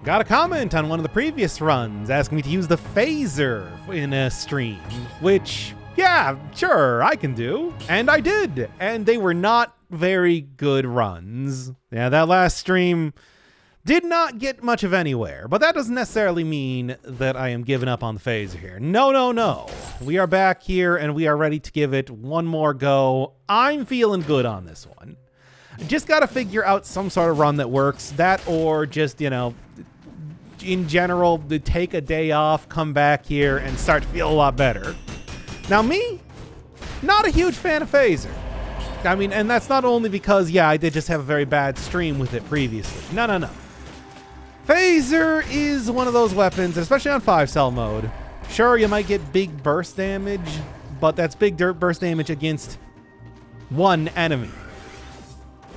got a comment on one of the previous runs asking me to use the phaser in a stream, which, yeah, sure, I can do. And I did. And they were not very good runs. Yeah, that last stream did not get much of anywhere, but that doesn't necessarily mean that I am giving up on the phaser here. No, no, no. We are back here and we are ready to give it one more go. I'm feeling good on this one. Just got to figure out some sort of run that works. That or just, you know, in general, to take a day off, come back here and start to feel a lot better. Now me, not a huge fan of phaser. I mean, and that's not only because, yeah, I did just have a very bad stream with it previously. No, no, no. Phaser is one of those weapons, especially on 5-cell mode. Sure, you might get big burst damage, but that's big burst damage against one enemy.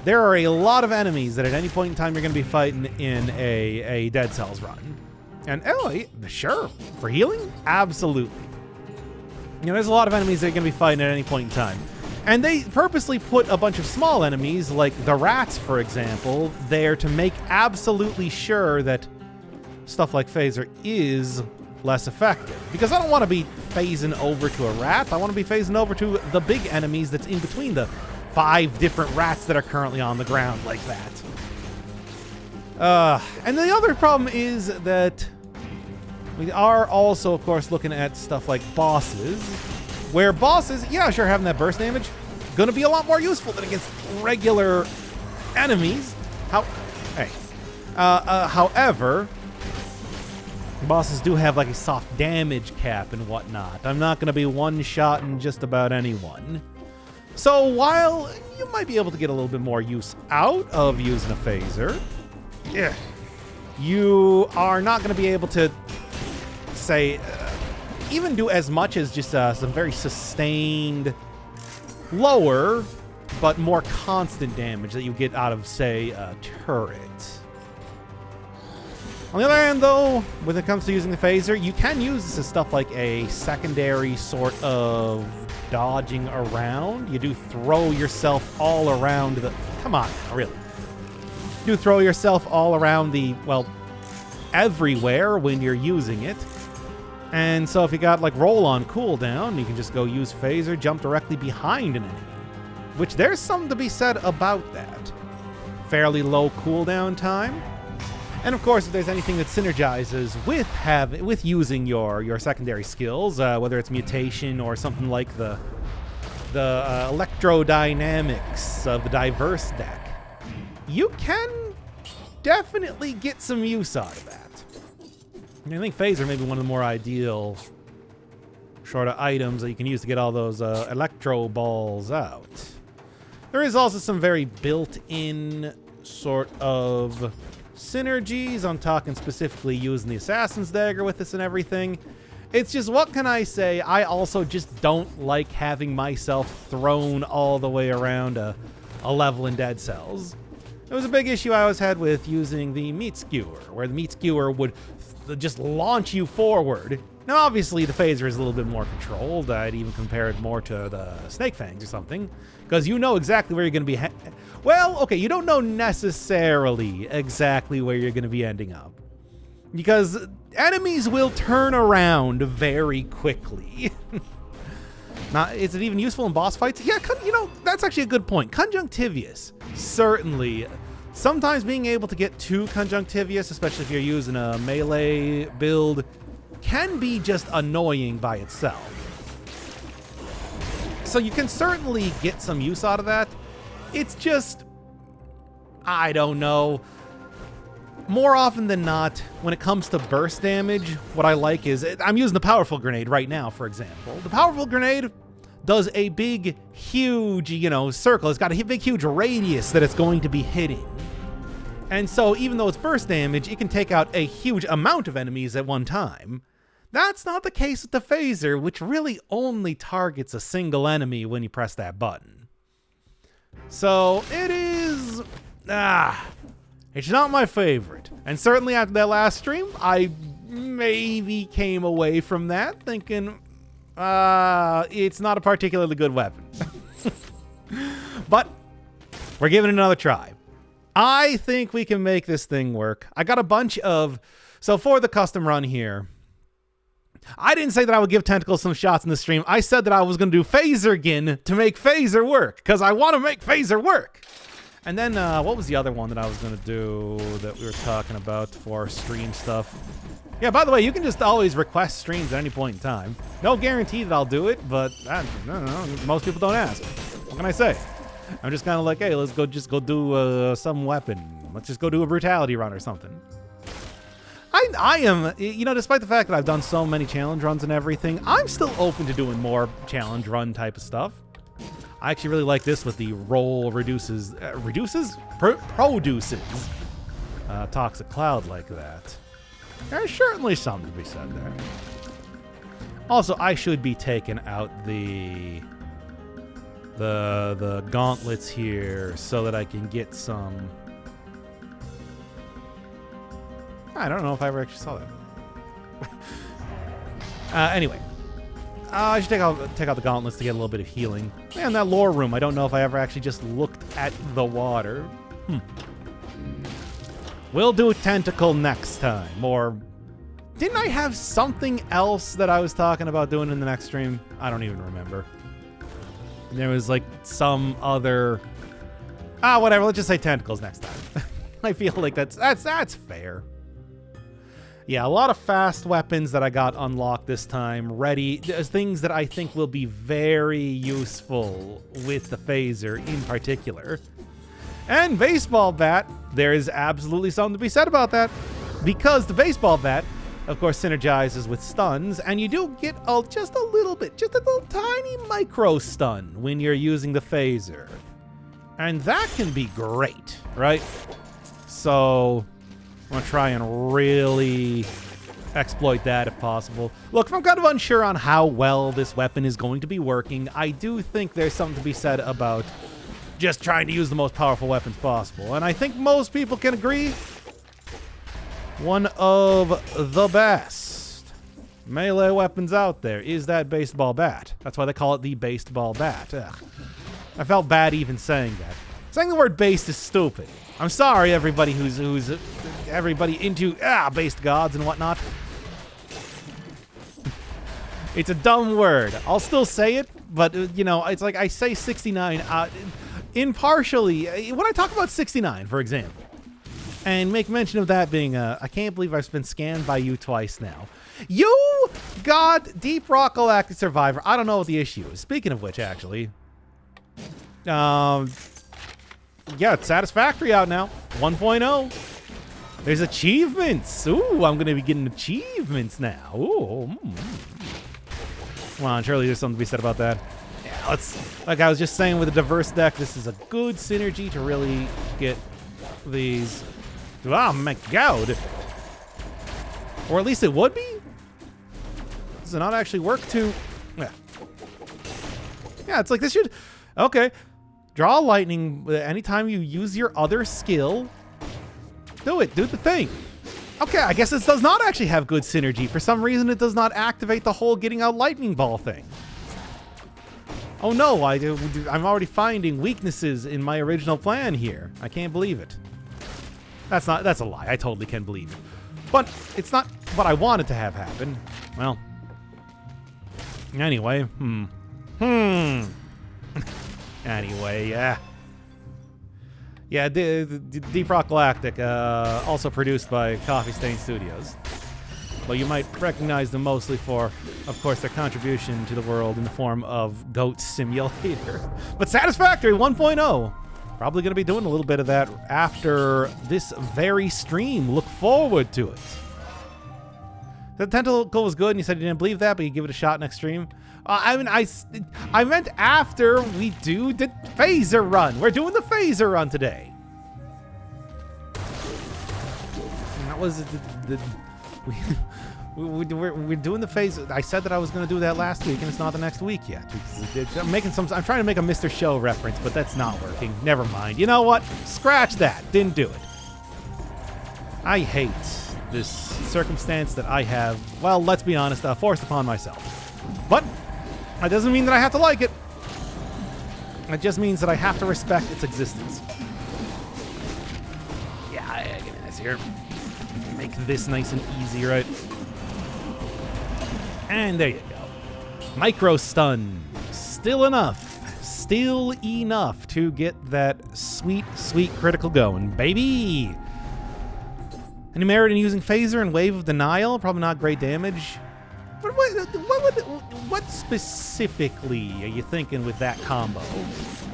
There are a lot of enemies that at any point in time you're going to be fighting in a Dead Cells run. And, oh, sure, for healing? Absolutely. You know, there's a lot of enemies that you're going to be fighting at any point in time. And they purposely put a bunch of small enemies, like the rats, for example, there to make absolutely sure that stuff like phaser is less effective. Because I don't want to be phasing over to a rat. I want to be phasing over to the big enemies that's in between the 5 different rats that are currently on the ground like that. And the other problem is that we are also, of course, looking at stuff like bosses. Where bosses, yeah, sure, having that burst damage, gonna be a lot more useful than against regular enemies. However, bosses do have like a soft damage cap and whatnot. I'm not gonna be one-shotting just about anyone. So while you might be able to get a little bit more use out of using a phaser, yeah, you are not gonna be able to say, even do as much as just some very sustained, lower, but more constant damage that you get out of, say, a turret. On the other hand, though, when it comes to using the phaser, you can use this as stuff like a secondary sort of dodging around. You do throw yourself all around the... Come on, really. You do throw yourself all around the, well, everywhere when you're using it. And so if you got like roll on cooldown, you can just go use phaser, jump directly behind an enemy. Which there's something to be said about that. Fairly low cooldown time. And of course, if there's anything that synergizes with using your secondary skills, whether it's mutation or something like the electrodynamics of the diverse deck, you can definitely get some use out of that. I think phaser may be one of the more ideal sort of items that you can use to get all those electro balls out. There is also some very built-in sort of synergies. I'm talking specifically using the Assassin's Dagger with this and everything. It's just, what can I say? I also just don't like having myself thrown all the way around a level in Dead Cells. It was a big issue I always had with using the meat skewer, where the meat skewer would just launch you forward. Now, obviously, the phaser is a little bit more controlled. I'd even compare it more to the Snake Fangs or something, because you know exactly where you're going to be. Well, okay, you don't know necessarily exactly where you're going to be ending up, because enemies will turn around very quickly. Now, is it even useful in boss fights? Yeah, you know, that's actually a good point. Conjunctivious, certainly. Sometimes being able to get too conjunctivious, especially if you're using a melee build, can be just annoying by itself. So you can certainly get some use out of that. It's just, I don't know. More often than not, when it comes to burst damage, what I like is, I'm using the powerful grenade right now, for example. The powerful grenade does a big, huge, you know, circle. It's got a big, huge radius that it's going to be hitting. And so even though it's burst damage, it can take out a huge amount of enemies at one time. That's not the case with the phaser, which really only targets a single enemy when you press that button. So it is... it's not my favorite. And certainly after that last stream, I maybe came away from that thinking, it's not a particularly good weapon. But we're giving it another try. I think we can make this thing work. I got a bunch of... So for the custom run here, I didn't say that I would give Tentacles some shots in the stream. I said that I was going to do Phasergin to make Phaser work, because I want to make Phaser work. And then, what was the other one that I was going to do that we were talking about for stream stuff? Yeah, by the way, you can just always request streams at any point in time. No guarantee that I'll do it, but I don't know, most people don't ask. What can I say? I'm just kind of like, hey, let's go do some weapon. Let's just go do a brutality run or something. I am, you know, despite the fact that I've done so many challenge runs and everything, I'm still open to doing more challenge run type of stuff. I actually really like this with the roll produces toxic cloud like that. There's certainly something to be said there. Also, I should be taking out the gauntlets here so that I can get some... I don't know if I ever actually saw that. Anyway. I should take out the gauntlets to get a little bit of healing. Man, that lore room, I don't know if I ever actually just looked at the water. We'll do a tentacle next time. Or didn't I have something else that I was talking about doing in the next stream? I don't even remember. There was like some other... whatever, let's just say tentacles next time. I feel like that's fair. Yeah, a lot of fast weapons that I got unlocked this time, ready. There's things that I think will be very useful with the phaser in particular. And baseball bat, there is absolutely something to be said about that. Because the baseball bat, of course, synergizes with stuns, and you do get just a little tiny micro stun when you're using the phaser. And that can be great, right? So... I'm going to try and really exploit that if possible. Look, if I'm kind of unsure on how well this weapon is going to be working, I do think there's something to be said about just trying to use the most powerful weapons possible. And I think most people can agree, one of the best melee weapons out there is that baseball bat. That's why they call it the baseball bat. Ugh. I felt bad even saying that. Saying the word based is stupid. I'm sorry, everybody who's everybody into based gods and whatnot. It's a dumb word. I'll still say it, but you know, it's like I say 69 impartially when I talk about 69, for example, and make mention of that being I can't believe I've been scanned by you twice now. You got Deep Rock Galactic Survivor. I don't know what the issue is. Speaking of which, actually, yeah, it's Satisfactory out now, 1.0. There's achievements. Ooh, I'm going to be getting achievements now. Ooh. Come on, surely there's something to be said about that. Yeah, like I was just saying with a diverse deck, this is a good synergy to really get these. Oh my god. Or at least it would be? Does it not actually work to... Yeah, it's like this should... Okay. Draw lightning anytime you use your other skill. Do it. Do the thing. Okay, I guess this does not actually have good synergy. For some reason, it does not activate the whole getting out lightning ball thing. Oh no, I'm already finding weaknesses in my original plan here. I can't believe it. That's a lie. I totally can believe it. But it's not what I wanted to have happen. Well. Anyway, Anyway, yeah. Yeah, Deep Rock Galactic, also produced by Coffee Stain Studios. But you might recognize them mostly for, of course, their contribution to the world in the form of Goat Simulator. But Satisfactory 1.0. Probably going to be doing a little bit of that after this very stream. Look forward to it. The tentacle was good, and you said you didn't believe that, but you give it a shot next stream. I mean, I meant after we do the phaser run. We're doing the phaser run today. And that was we're doing the phaser. I said that I was going to do that last week, and it's not the next week yet. I'm trying to make a Mr. Show reference, but that's not working. Never mind. You know what? Scratch that. Didn't do it. I hate this circumstance that I have, well, let's be honest, forced upon myself. But that doesn't mean that I have to like it. It just means that I have to respect its existence. here. Make this nice and easy, right? And there you go. Micro stun. Still enough. Still enough to get that sweet, sweet critical going, baby. Any merit in using Phaser and Wave of Denial? Probably not great damage. What specifically are you thinking with that combo?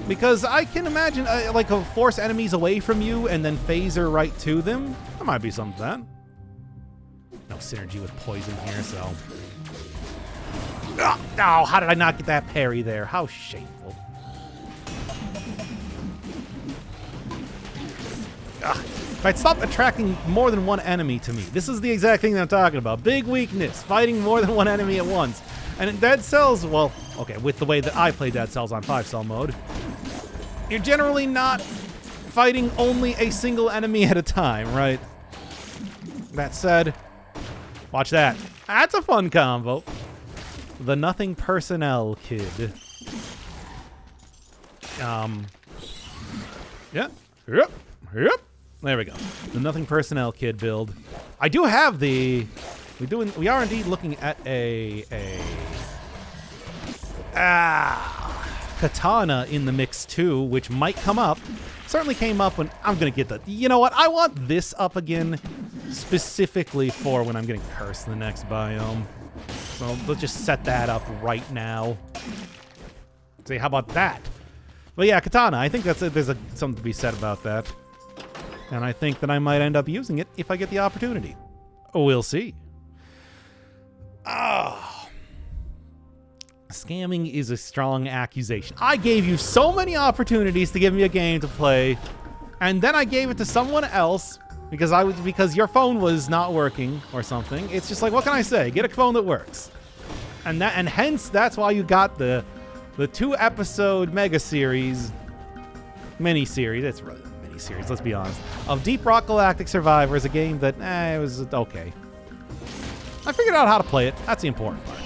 Because I can imagine, like, force enemies away from you and then Phaser right to them. That might be something to that. No synergy with poison here, so... Oh, how did I not get that parry there? How shameful. If I'd stop attracting more than one enemy to me. This is the exact thing that I'm talking about. Big weakness, fighting more than one enemy at once. And in Dead Cells, well, okay, with the way that I play Dead Cells on 5-cell mode, you're generally not fighting only a single enemy at a time, right? That said, watch that. That's a fun combo. The Nothing Personnel Kid. Yep. There we go. The Nothing Personnel Kid build. I do have the... We are indeed looking at a katana in the mix too, which might come up. Certainly came up when I'm gonna get the... You know what? I want this up again specifically for when I'm getting cursed in the next biome. So let's just set that up right now. See, how about that? But yeah, katana. I think there's something to be said about that. And I think that I might end up using it if I get the opportunity. We'll see. Oh. Scamming is a strong accusation. I gave you so many opportunities to give me a game to play, and then I gave it to someone else because your phone was not working or something. It's just like, what can I say? Get a phone that works. And hence that's why you got the 2-episode mini-series. It's really a mini-series, let's be honest. Of Deep Rock Galactic Survivors, a game that, it was okay. I figured out how to play it. That's the important part.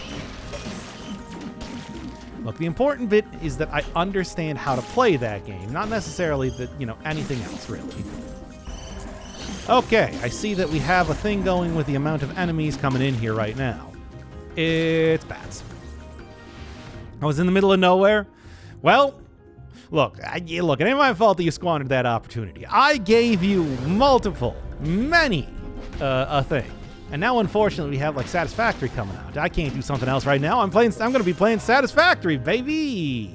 Look, the important bit is that I understand how to play that game, not necessarily anything else, really. Okay, I see that we have a thing going with the amount of enemies coming in here right now. It's bats. I was in the middle of nowhere. Well, look, it ain't my fault that you squandered that opportunity. I gave you many a thing. And now, unfortunately, we have, like, Satisfactory coming out. I can't do something else right now. I'm going to be playing Satisfactory, baby!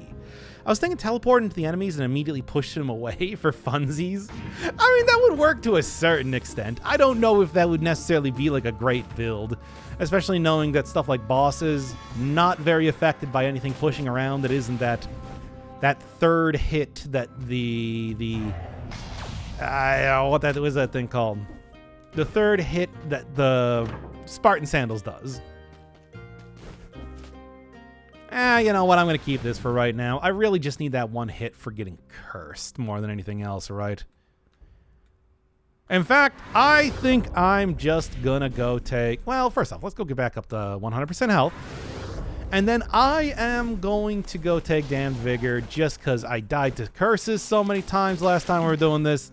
I was thinking teleport into the enemies and immediately push them away for funsies. I mean, that would work to a certain extent. I don't know if that would necessarily be, like, a great build, especially knowing that stuff like bosses, not very affected by anything pushing around that isn't that third hit that what was that thing called? The third hit that the Spartan Sandals does. You know what? I'm going to keep this for right now. I really just need that one hit for getting cursed more than anything else, right? In fact, I think I'm just going to go take... Well, first off, let's go get back up to 100% health. And then I am going to go take Damned Vigor just because I died to curses so many times last time we were doing this.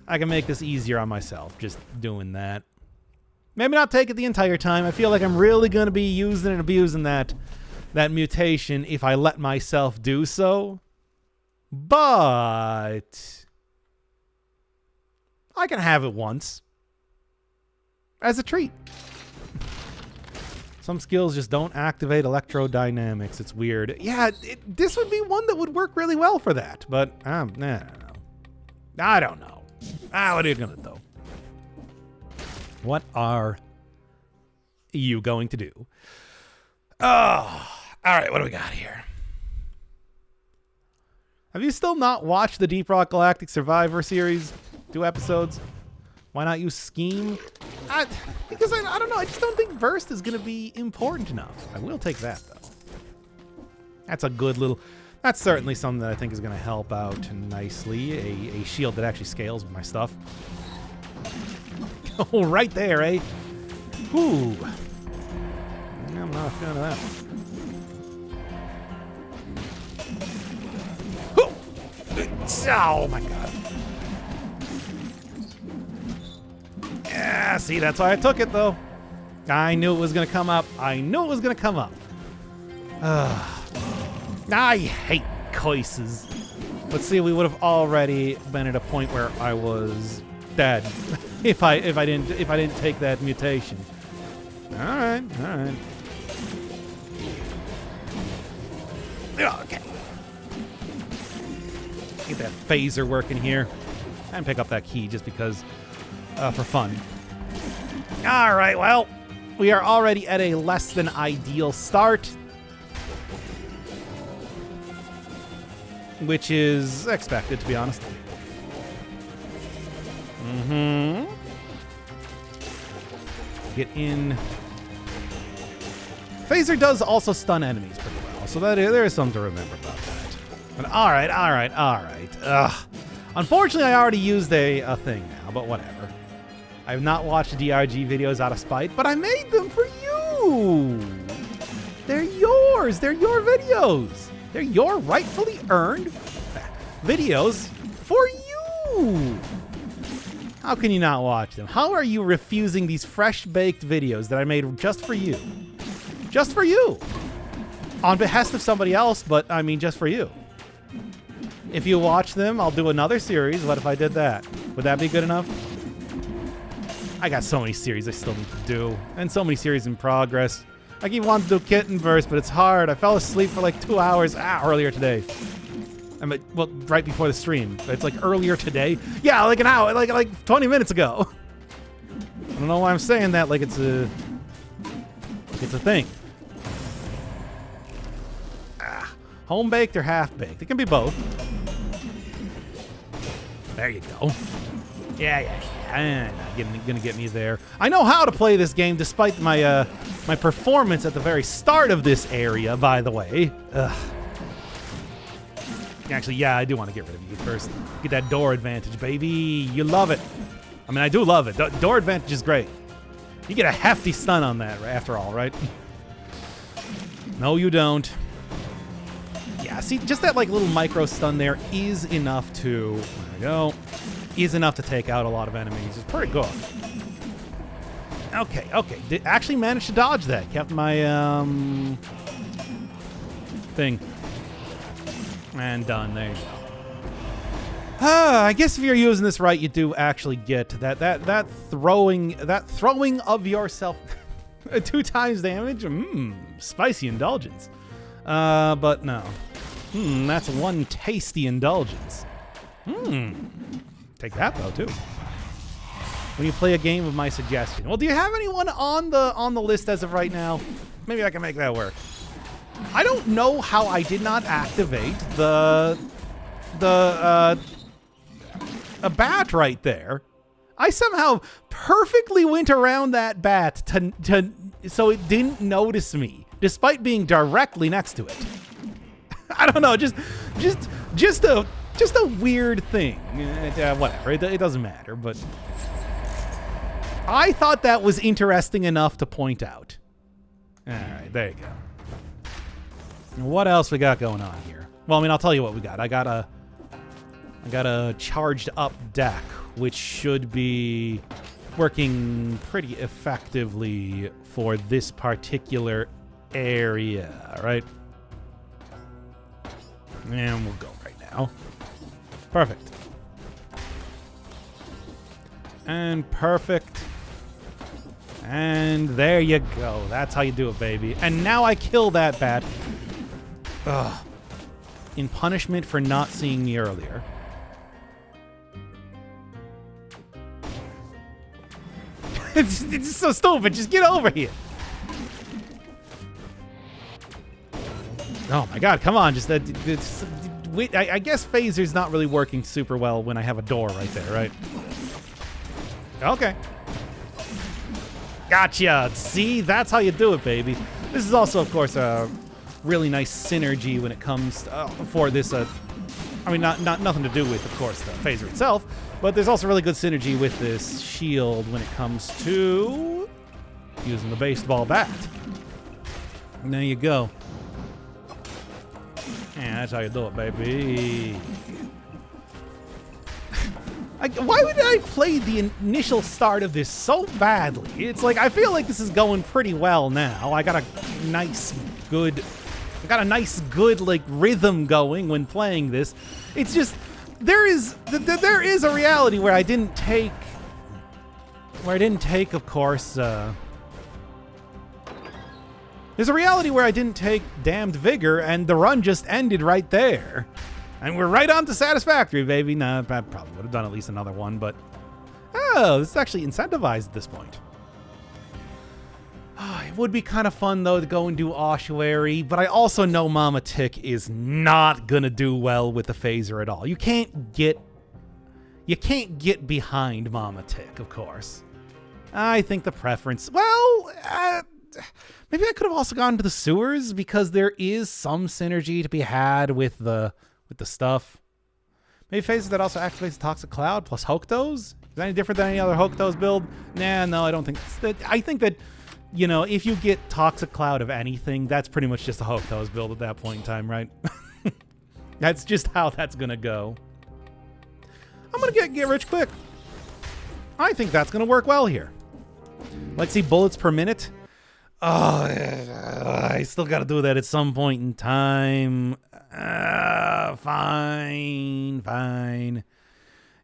I can make this easier on myself, just doing that. Maybe not take it the entire time. I feel like I'm really going to be using and abusing that mutation if I let myself do so. But I can have it once. As a treat. Some skills just don't activate electrodynamics. It's weird. Yeah, this would be one that would work really well for that. But, I don't know. What are you going to do? What are you going to do? Oh, all right, what do we got here? Have you still not watched the Deep Rock Galactic Survivor series? 2 episodes? Why not use Scheme? Because I don't know, I just don't think Burst is going to be important enough. I will take that, though. That's a good little... That's certainly something that I think is going to help out nicely. A shield that actually scales with my stuff. Oh, right there, eh? Ooh. I'm not a fan of that one. Oh, my God. Yeah, see, that's why I took it, though. I knew it was going to come up. I knew it was going to come up. I hate choices. But see, we would have already been at a point where I was dead if I didn't take that mutation. All right. Okay. Get that phaser working here. And pick up that key just because, for fun. All right, well, we are already at a less than ideal start. Which is expected, to be honest. Get in. Phaser does also stun enemies pretty well, so there is something to remember about that. But all right. Ugh. Unfortunately, I already used a thing now, but whatever. I have not watched DRG videos out of spite, but I made them for you. They're yours. They're your videos. They're your rightfully earned videos for you. How can you not watch them? How are you refusing these fresh-baked videos that I made just for you? Just for you. On behest of somebody else, but I mean just for you. If you watch them, I'll do another series. What if I did that? Would that be good enough? I got so many series I still need to do, and so many series in progress. I keep wanting to do Kittenverse, but it's hard. I fell asleep for like 2 hours earlier today. I mean, well, right before the stream. It's like earlier today. Yeah, like an hour, like 20 minutes ago. I don't know why I'm saying that like it's a thing. Home baked or half baked? It can be both. There you go. Yeah. Gonna get me there. I know how to play this game, despite my my performance at the very start of this area. By the way, actually, yeah, I do want to get rid of you first. Get that door advantage, baby. You love it. I mean, I do love it. Door advantage is great. You get a hefty stun on that, after all, right? No, you don't. Yeah, see, just that like little micro stun there is enough to. There we go. Is enough to take out a lot of enemies. It's pretty good. Okay. Did actually manage to dodge that. Kept my thing. And done. There you go. I guess if you're using this right, you do actually get that throwing of yourself 2 times damage. Spicy indulgence. But no. That's one tasty indulgence. Take that though too. When you play a game of my suggestion. Well, do you have anyone on the list as of right now? Maybe I can make that work. I don't know how I did not activate a bat right there. I somehow perfectly went around that bat so it didn't notice me, despite being directly next to it. I don't know, just a weird thing. Whatever, it doesn't matter, but I thought that was interesting enough to point out. All right, there you go. What else we got going on here? Well, I mean, I'll tell you what we got. I got a charged up deck, which should be working pretty effectively for this particular area, right? And we'll go right now. Perfect. And perfect. And there you go. That's how you do it, baby. And now I kill that bat. Ugh. In punishment for not seeing me earlier. It's so stupid. Just get over here. Oh my god, come on. Just that. I guess phaser's not really working super well when I have a door right there, right? Okay. Gotcha. See, that's how you do it, baby. This is also, of course, a really nice synergy when it comes to, for this. I mean, not nothing to do with, of course, the phaser itself, but there's also really good synergy with this shield when it comes to using the baseball bat. And there you go. Yeah, that's how you do it, baby. Why would I play the initial start of this so badly? It's like, I feel like this is going pretty well now. I got a nice, good, like, rhythm going when playing this. It's just, there is a reality where I didn't take, of course, there's a reality where I didn't take Damned Vigor, and the run just ended right there. And we're right on to Satisfactory, baby. Nah, I probably would have done at least another one, but... Oh, this is actually incentivized at this point. Oh, it would be kind of fun, though, to go and do Ossuary, but I also know Mama Tick is not gonna do well with the phaser at all. You can't get behind Mama Tick, of course. I think the preference... Well, maybe I could have also gone to the sewers, because there is some synergy to be had with the stuff. Maybe phases that also activates the Toxic Cloud plus Hokutos? Is that any different than any other Hokutos build? Nah, no, I don't think that. I think that, you know, if you get Toxic Cloud of anything, that's pretty much just a Hokutos build at that point in time, right? That's just how that's gonna go. I'm gonna get rich quick. I think that's gonna work well here. Let's see, bullets per minute. Oh, I still gotta do that at some point in time. Fine.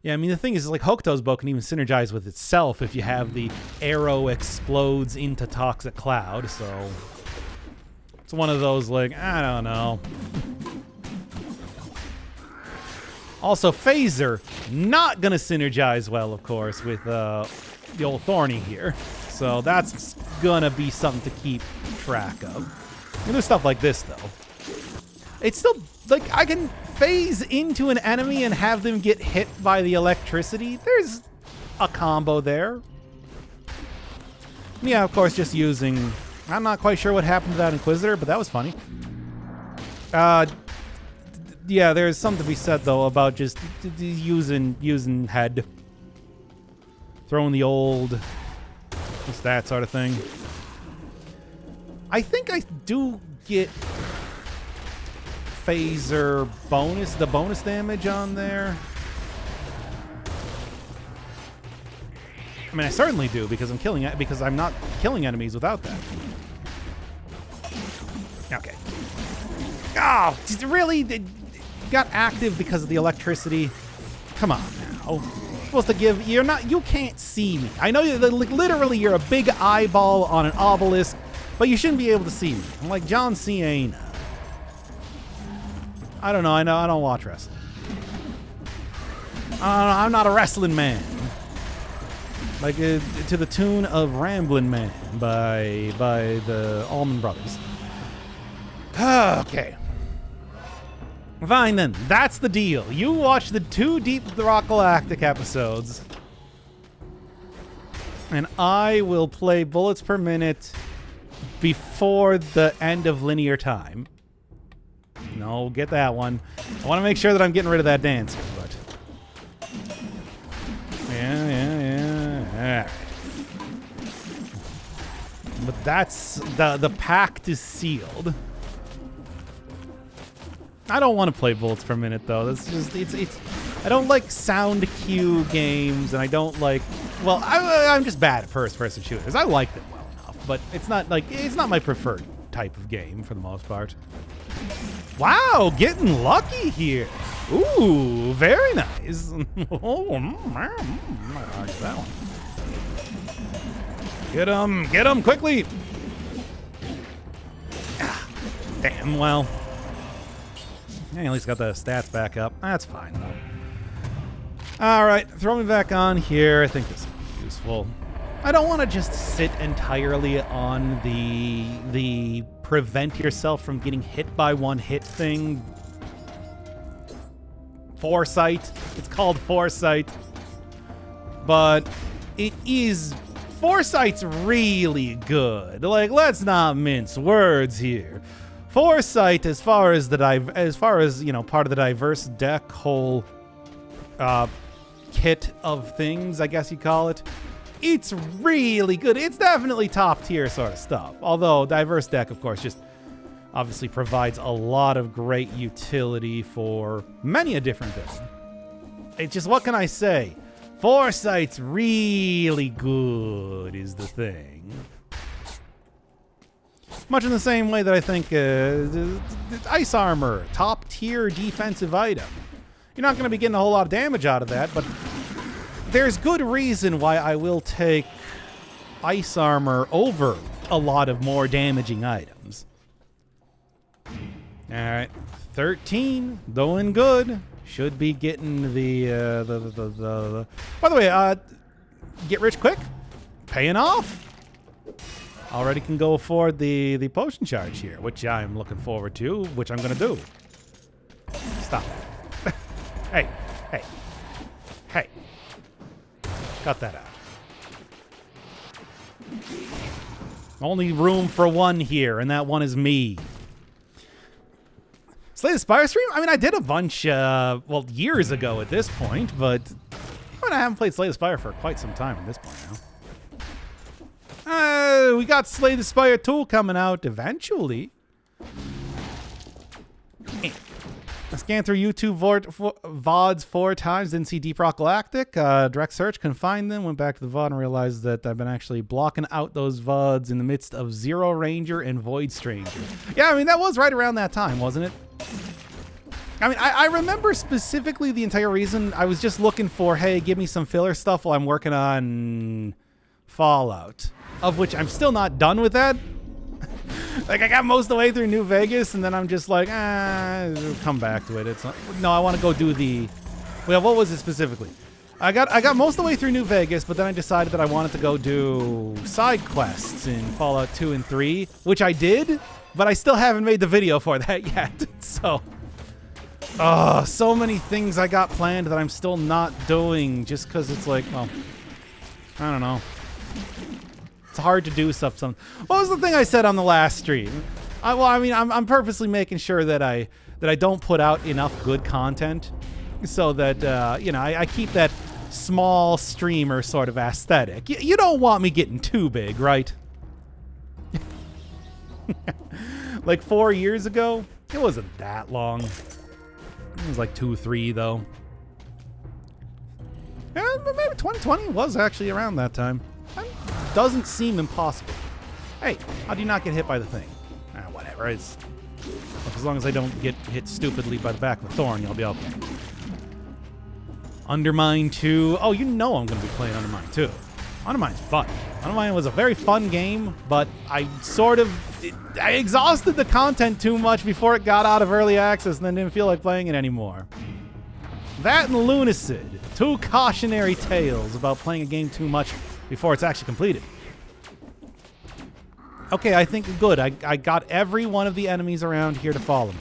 Yeah, I mean, the thing is like, Hokuto's bow can even synergize with itself if you have the arrow explodes into Toxic Cloud, so... It's one of those, like, I don't know. Also, Phaser, not gonna synergize well, of course, with the old Thorny here. So that's gonna be something to keep track of. And there's stuff like this, though. It's still, like, I can phase into an enemy and have them get hit by the electricity. There's a combo there. Yeah, of course, just using... I'm not quite sure what happened to that Inquisitor, but that was funny. Yeah, there's something to be said, though, about just using head. Throwing the old... What's that sort of thing? I think I do get... Phaser bonus, the bonus damage on there. I mean, I certainly do because I'm not killing enemies without that. Okay. Oh, really? It got active because of the electricity. Come on now. You're supposed to give. You can't see me. I know literally you're a big eyeball on an obelisk, but you shouldn't be able to see me. I'm like John Cena. I don't know. I don't watch wrestling. I'm not a wrestling man. Like to the tune of "Ramblin' Man" by the Allman Brothers. Okay. Fine then. That's the deal. You watch the 2 Deep the Rock Galactic episodes, and I will play bullets per minute before the end of linear time. No, get that one. I want to make sure that I'm getting rid of that dancer, but... Yeah. But that's... The pact is sealed. I don't want to play bullets per minute, though. That's just... It's... I don't like sound cue games, and I don't like... Well, I'm just bad at first-person shooters. I like them well enough, but it's not like... It's not my preferred type of game, for the most part. Wow, getting lucky here. Ooh, very nice. Oh, I like that one. Get him quickly. Ah, damn, well. Yeah, at least got the stats back up. That's fine, though. All right, throw me back on here. I think this will be useful. I don't want to just sit entirely on the prevent yourself from getting hit by one hit thing. Foresight. It's called Foresight. But it is... Foresight's really good. Like, let's not mince words here. Foresight, as far as you know, part of the diverse deck whole kit of things, I guess you call it. It's really good. It's definitely top tier sort of stuff. Although diverse deck, of course, just obviously provides a lot of great utility for many a different build. It's just, what can I say? Foresight's really good is the thing. Much in the same way that I think ice armor, top tier defensive item. You're not going to be getting a whole lot of damage out of that, but there's good reason why I will take ice armor over a lot of more damaging items. All right, 13, doing good. Should be getting the By the way, get rich quick, paying off. Already can go afford the potion charge here, which I'm looking forward to, which I'm gonna do. Stop. Hey. Cut that out. Only room for one here, and that one is me. Slay the Spire stream? I mean, I did a bunch, well, years ago at this point, but I haven't played Slay the Spire for quite some time at this point now. We got Slay the Spire 2 coming out eventually. I scanned through YouTube VODs 4 times, didn't see Deep Rock Galactic. Direct search, couldn't find them. Went back to the VOD and realized that I've been actually blocking out those VODs in the midst of Zero Ranger and Void Stranger. Yeah, I mean, that was right around that time, wasn't it? I mean, I remember specifically the entire reason. I was just looking for, hey, give me some filler stuff while I'm working on Fallout, of which I'm still not done with that. Like, I got most of the way through New Vegas, and then I'm just like, come back to it. It's not, no, I want to go do the, well, what was it specifically? I got most of the way through New Vegas, but then I decided that I wanted to go do side quests in Fallout 2 and 3, which I did, but I still haven't made the video for that yet. So, so many things I got planned that I'm still not doing just because it's like, well, I don't know. It's hard to do stuff. What was the thing I said on the last stream? I'm purposely making sure that I don't put out enough good content, so that I keep that small streamer sort of aesthetic. You don't want me getting too big, right? Like 4 years ago, it wasn't that long. It was like 2, 3 though. Yeah, maybe 2020 was actually around that time. Doesn't seem impossible. Hey, how do you not get hit by the thing? Whatever. It's as long as I don't get hit stupidly by the back of a thorn, you'll be okay. Undermine 2. Oh, you know I'm going to be playing Undermine 2. Undermine's fun. Undermine was a very fun game, but I exhausted the content too much before it got out of early access and then didn't feel like playing it anymore. That and Lunacid. 2 cautionary tales about playing a game too much before it's actually completed. Okay, I think good. I got every one of the enemies around here to follow me.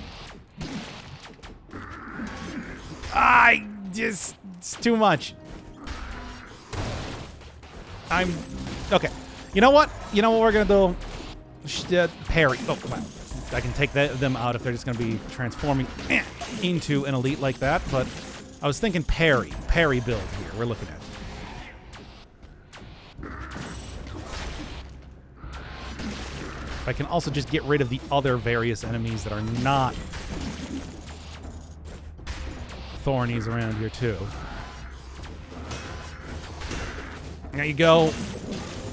It's too much. Okay. You know what? You know what we're gonna do? Parry. Oh, wow. I can take them out if they're just gonna be transforming into an elite like that, but I was thinking parry build here. We're looking at. If I can also just get rid of the other various enemies that are not thornies around here too. There you go.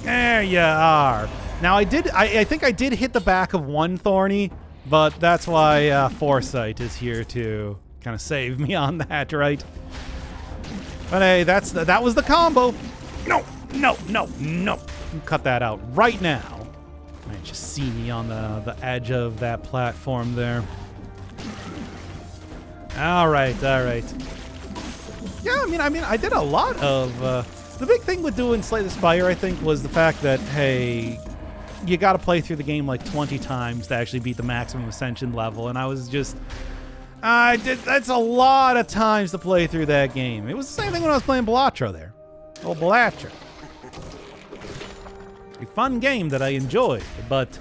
There you are. Now I think I did hit the back of one thorny, but that's why Foresight is here to kind of save me on that, right? But hey, that was the combo. No. Cut that out right now. Man, just see me on the edge of that platform there. All right. Yeah, I mean, I did a lot of. The big thing with doing Slay the Spire, I think, was the fact that, hey, you got to play through the game like 20 times to actually beat the maximum ascension level, and I was just, that's a lot of times to play through that game. It was the same thing when I was playing Balatro there. Oh, Balatro. A fun game that I enjoyed, but,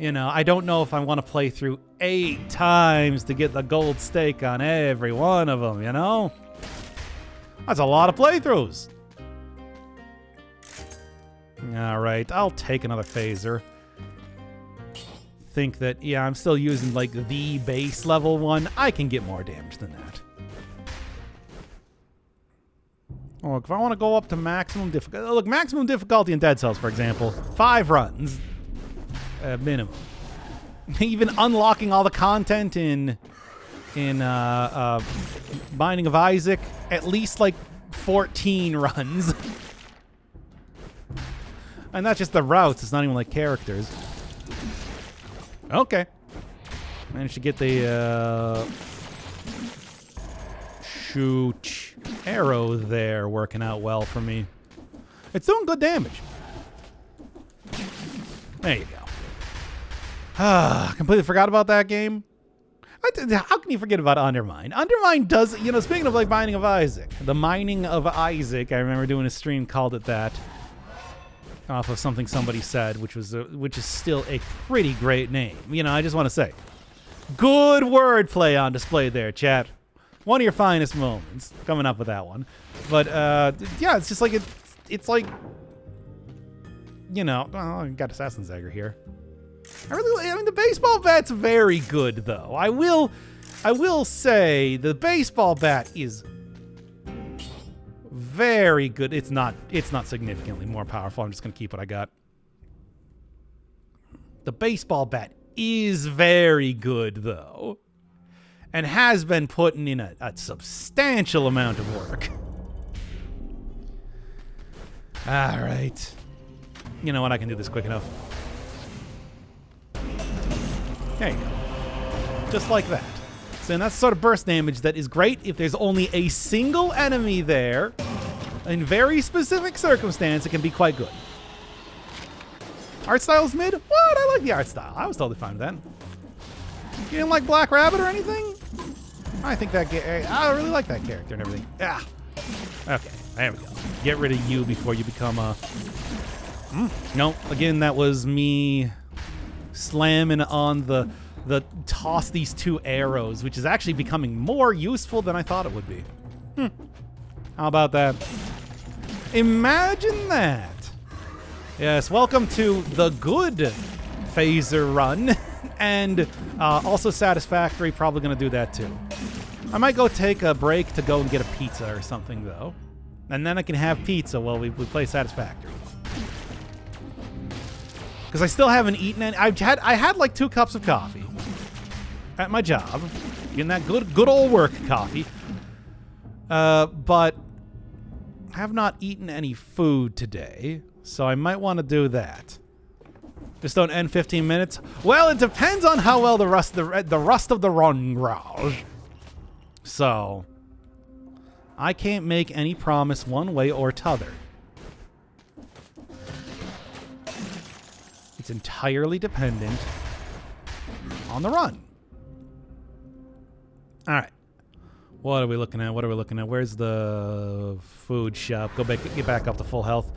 I don't know if I want to play through 8 times to get the gold stake on every one of them, That's a lot of playthroughs. All right, I'll take another phaser. Think that, yeah, I'm still using, like, the base level one. I can get more damage than that. Oh, look, if I want to go up to maximum difficulty, look, maximum difficulty in Dead Cells, for example, 5 runs, minimum. Even unlocking all the content in Binding of Isaac, at least like 14 runs. And not just the routes, it's not even like characters. Okay. Managed to get the shoot arrow there working out well for me. It's doing good damage. There you go. Completely forgot about that game. How can you forget about Undermine? Undermine does, you know, speaking of like Binding of Isaac, the Mining of Isaac, I remember doing a stream called it that, off of something somebody said, which is still a pretty great name. You know, I just want to say, good wordplay on display there, chat. One of your finest moments coming up with that one. But yeah, it's just like it's like, you know, I got Assassin's Dagger here. I mean, the baseball bat's very good, though. I will say the baseball bat is very good. It's not significantly more powerful. I'm just gonna keep what I got. The baseball bat is very good, though, and has been putting in a substantial amount of work. All right. You know what? I can do this quick enough. There you go. Just like that. So that's sort of burst damage that is great if there's only a single enemy there. In very specific circumstance, it can be quite good. Art style's mid? What? I like the art style. I was totally fine with that. You didn't like Black Rabbit or anything? I think that I really like that character and everything. Yeah. Okay, there we go. Get rid of you before you become a... No, again, that was me slamming on the toss these 2 arrows, which is actually becoming more useful than I thought it would be. How about that? Imagine that. Yes, welcome to the good phaser run. And also Satisfactory, probably going to do that too. I might go take a break to go and get a pizza or something, though. And then I can have pizza while we play Satisfactory. Because I still haven't eaten any. I had like 2 cups of coffee at my job. Getting that good old work coffee. But I have not eaten any food today. So I might want to do that. Just don't end 15 minutes. Well, it depends on how well the rust of the run grows. So I can't make any promise one way or t'other. It's entirely dependent on the run. All right. What are we looking at? Where's the food shop? Get back up to full health.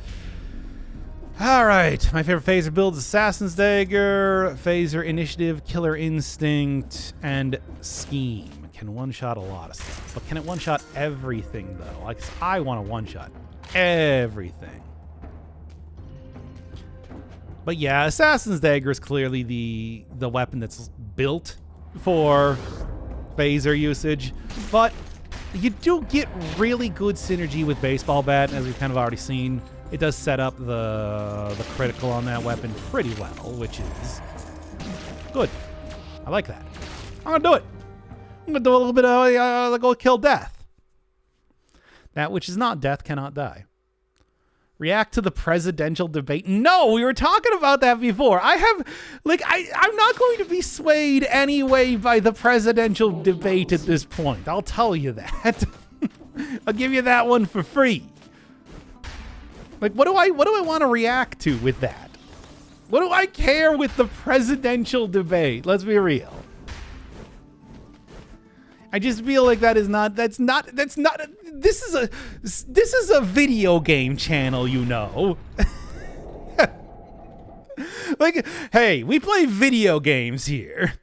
All right. My favorite phaser build is Assassin's Dagger, Phaser Initiative, Killer Instinct, and Scheme. Can one-shot a lot of stuff. But can it one-shot everything, though? Like, I want to one-shot everything. But yeah, Assassin's Dagger is clearly the weapon that's built for phaser usage. But you do get really good synergy with Baseball Bat, as we've kind of already seen. It does set up the critical on that weapon pretty well, which is good. I like that. I'm going to do it. I'm going to do a little bit of go kill death. That which is not death cannot die. React to the presidential debate. No, we were talking about that before. I'm not going to be swayed anyway by the presidential debate at this point. I'll tell you that. I'll give you that one for free. Like, what do I want to react to with that? What do I care with the presidential debate? Let's be real. I just feel like this is a video game channel, you know. Like, hey, we play video games here.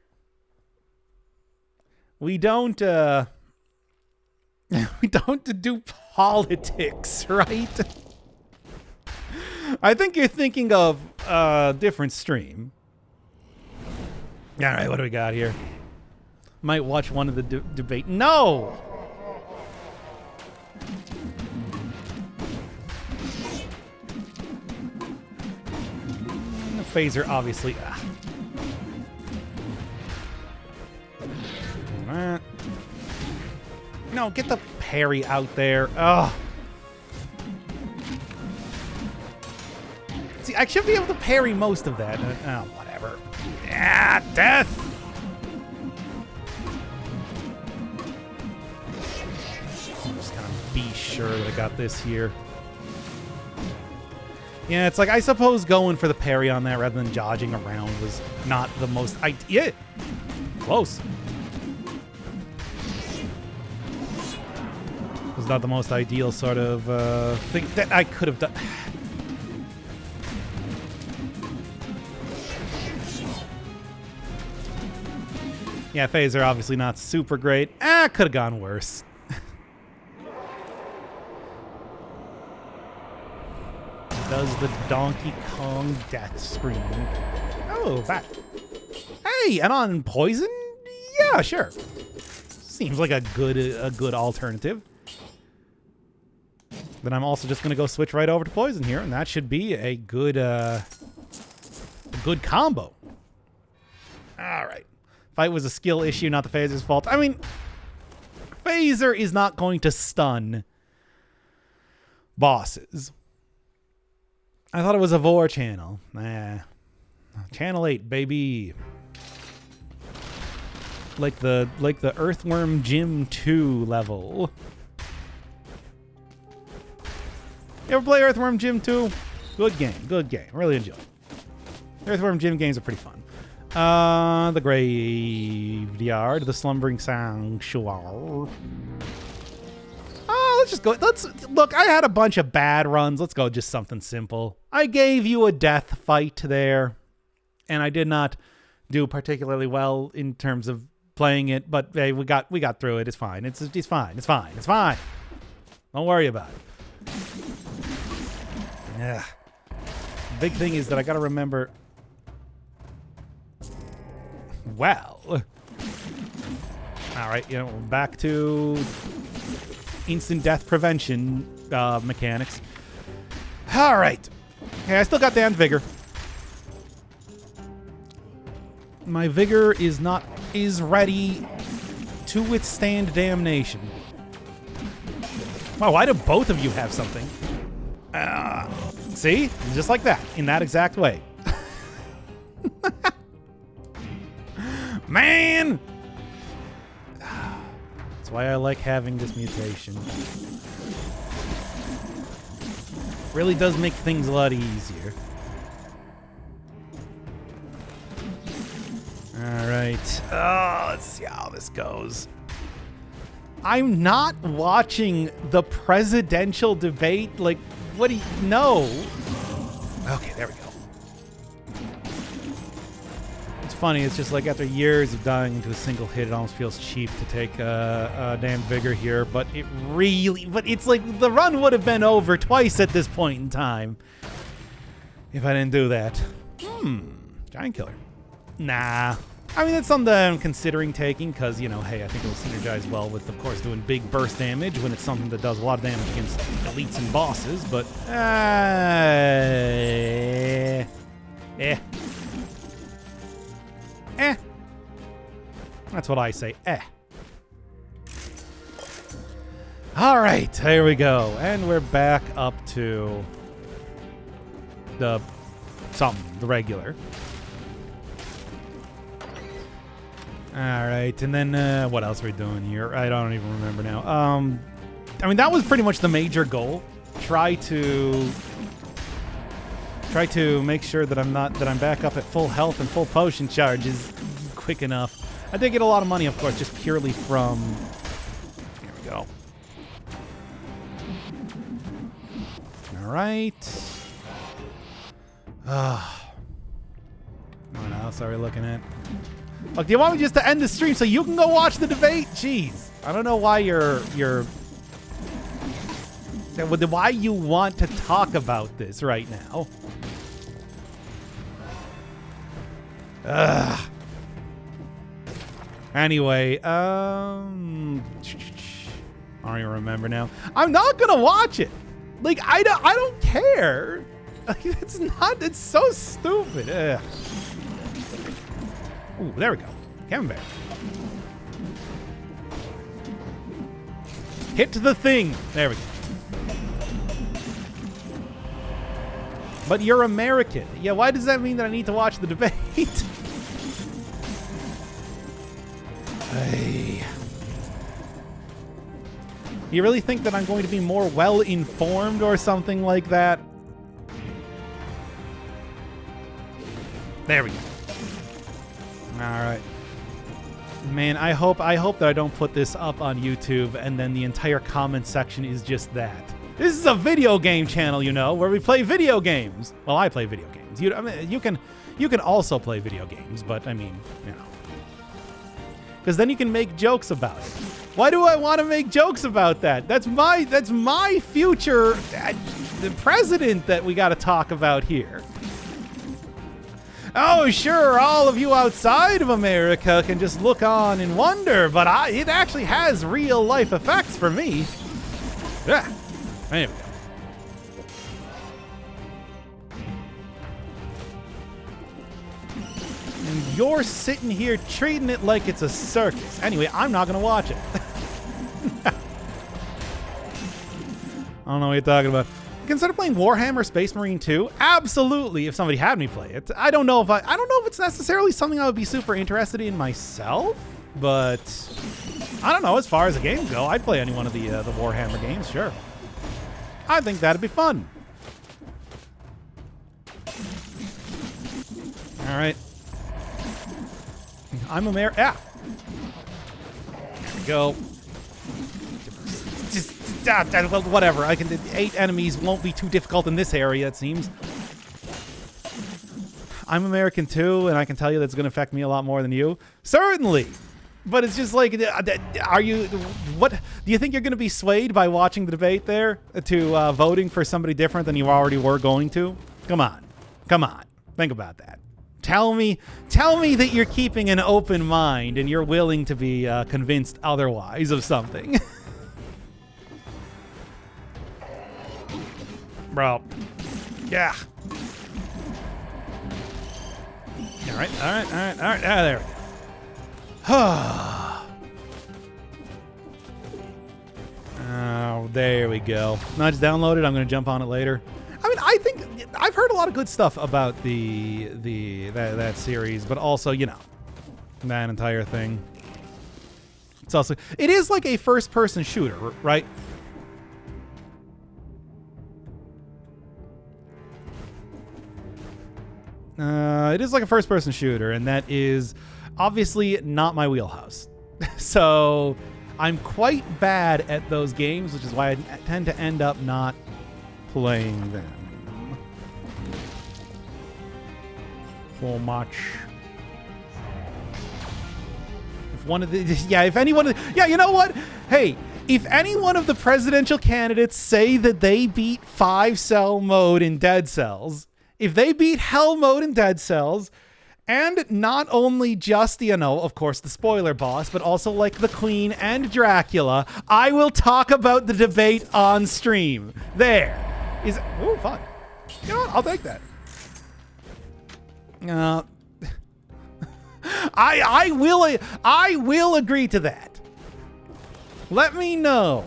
We don't do politics, right? I think you're thinking of a different stream. All right, what do we got here? Might watch one of the debate. No! Phaser, obviously. No, get the parry out there. Ugh. See, I should be able to parry most of that. Oh, whatever. Ah, death! I'm just gonna be sure that I got this here. Yeah, it's like, I suppose going for the parry on that rather than dodging around was not the most idea. Close. Was not the most ideal sort of thing that I could have done. Yeah, Phaser obviously not super great. Could have gone worse. Does the Donkey Kong death scream? Oh, back. Hey, and on poison? Yeah, sure. Seems like a good alternative. Then I'm also just gonna go switch right over to poison here, and that should be a good combo. All right. Fight was a skill issue, not the Phaser's fault. I mean, Phaser is not going to stun bosses. I thought it was a Vor channel. Channel 8, baby. Like the Earthworm Jim 2 level. You ever play Earthworm Jim 2? Good game. Good game. Really enjoy it. Earthworm Jim games are pretty fun. The Graveyard, the Slumbering Sanctuary. Let's just go. Look, I had a bunch of bad runs. Let's go just something simple. I gave you a death fight there, and I did not do particularly well in terms of playing it, but hey, we got through it. It's fine. It's fine. It's fine. It's fine. Don't worry about it. Yeah. Big thing is that I got to remember. Well. All right, back to instant death prevention mechanics. All right. Okay, I still got damn vigor. My vigor is ready to withstand damnation. Wow, why do both of you have something? See? Just like that, in that exact way. Man! That's why I like having this mutation. Really does make things a lot easier. Alright. Let's see how this goes. I'm not watching the presidential debate. Like, what do you know? Okay, there we go. It's funny, it's just like after years of dying into a single hit, it almost feels cheap to take a damn vigor here, but it's like the run would have been over twice at this point in time if I didn't do that. Giant killer. Nah. I mean, it's something I'm considering taking because, hey, I think it'll synergize well with, of course, doing big burst damage when it's something that does a lot of damage against elites and bosses, but That's what I say. All right, here we go. And we're back up to the regular. All right, and then what else are we doing here? I don't even remember now. I mean, that was pretty much the major goal. Try to make sure that I'm back up at full health and full potion charges quick enough. I did get a lot of money, of course, just purely from. Here we go. All right. What else are we looking at? Look, do you want me just to end the stream so you can go watch the debate? Jeez. I don't know why why you want to talk about this right now. Ugh. Anyway, I don't even remember now. I'm not gonna watch it. Like, I don't care. Like, it's not. It's so stupid. Ugh. Ooh, there we go. Camembert. Hit the thing. There we go. But you're American. Yeah, why does that mean that I need to watch the debate? Hey. You really think that I'm going to be more well-informed or something like that? There we go. All right. Man, I hope that I don't put this up on YouTube and then the entire comment section is just that. This is a video game channel, you know, where we play video games. Well, I play video games. You can also play video games, but I mean, you know. Because then you can make jokes about it. Why do I want to make jokes about that? That's my future the president that we got to talk about here. Oh, sure, all of you outside of America can just look on and wonder, but it actually has real life effects for me. Yeah, there we go. And you're sitting here treating it like it's a circus. Anyway, I'm not going to watch it. I don't know what you're talking about. Consider playing Warhammer Space Marine 2? Absolutely, if somebody had me play it. I don't know if it's necessarily something I would be super interested in myself, but I don't know. As far as the games go, I'd play any one of the Warhammer games, sure. I think that'd be fun. All right. I'm yeah. There we go. Just whatever. 8 enemies won't be too difficult in this area, it seems. I'm American too, and I can tell you that's going to affect me a lot more than you. Certainly. But it's just like, what do you think you're going to be swayed by watching the debate there to voting for somebody different than you already were going to? Come on. Think about that. Tell me that you're keeping an open mind and you're willing to be convinced otherwise of something. Bro. Yeah. All right. There we go. Oh, there we go. No, I just downloaded. I'm going to jump on it later. I mean, I think I've heard a lot of good stuff about that series, but also, you know, that entire thing. It is like a first-person shooter, right? It is like a first-person shooter, and that is obviously not my wheelhouse. So I'm quite bad at those games, which is why I tend to end up not playing them. So much. You know what? Hey, if any one of the presidential candidates say that they beat 5-cell mode in Dead Cells, if they beat Hell mode in Dead Cells, and not only just, you know, of course, the spoiler boss, but also like the Queen and Dracula, I will talk about the debate on stream. There. Oh, fun. You know what? I'll take that. I will agree to that. Let me know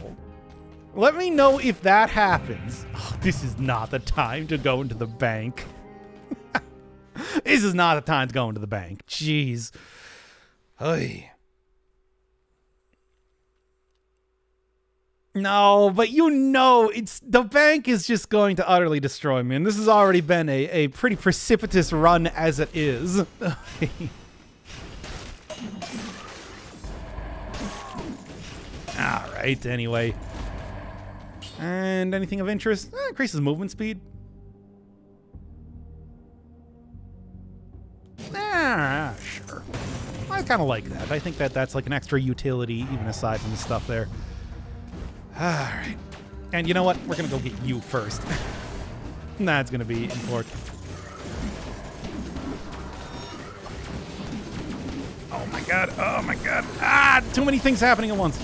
if that happens. Oh, this is not the time to go into the bank. This is not the time to go into the bank. Jeez. Oy. No, but you know, the bank is just going to utterly destroy me, and this has already been a pretty precipitous run as it is. All right, anyway. And anything of interest? Increases movement speed. Sure. I kind of like that. I think that's like an extra utility, even aside from the stuff there. All right. And you know what? We're going to go get you first. That's going to be important. Oh my god. Oh my god. Ah, too many things happening at once.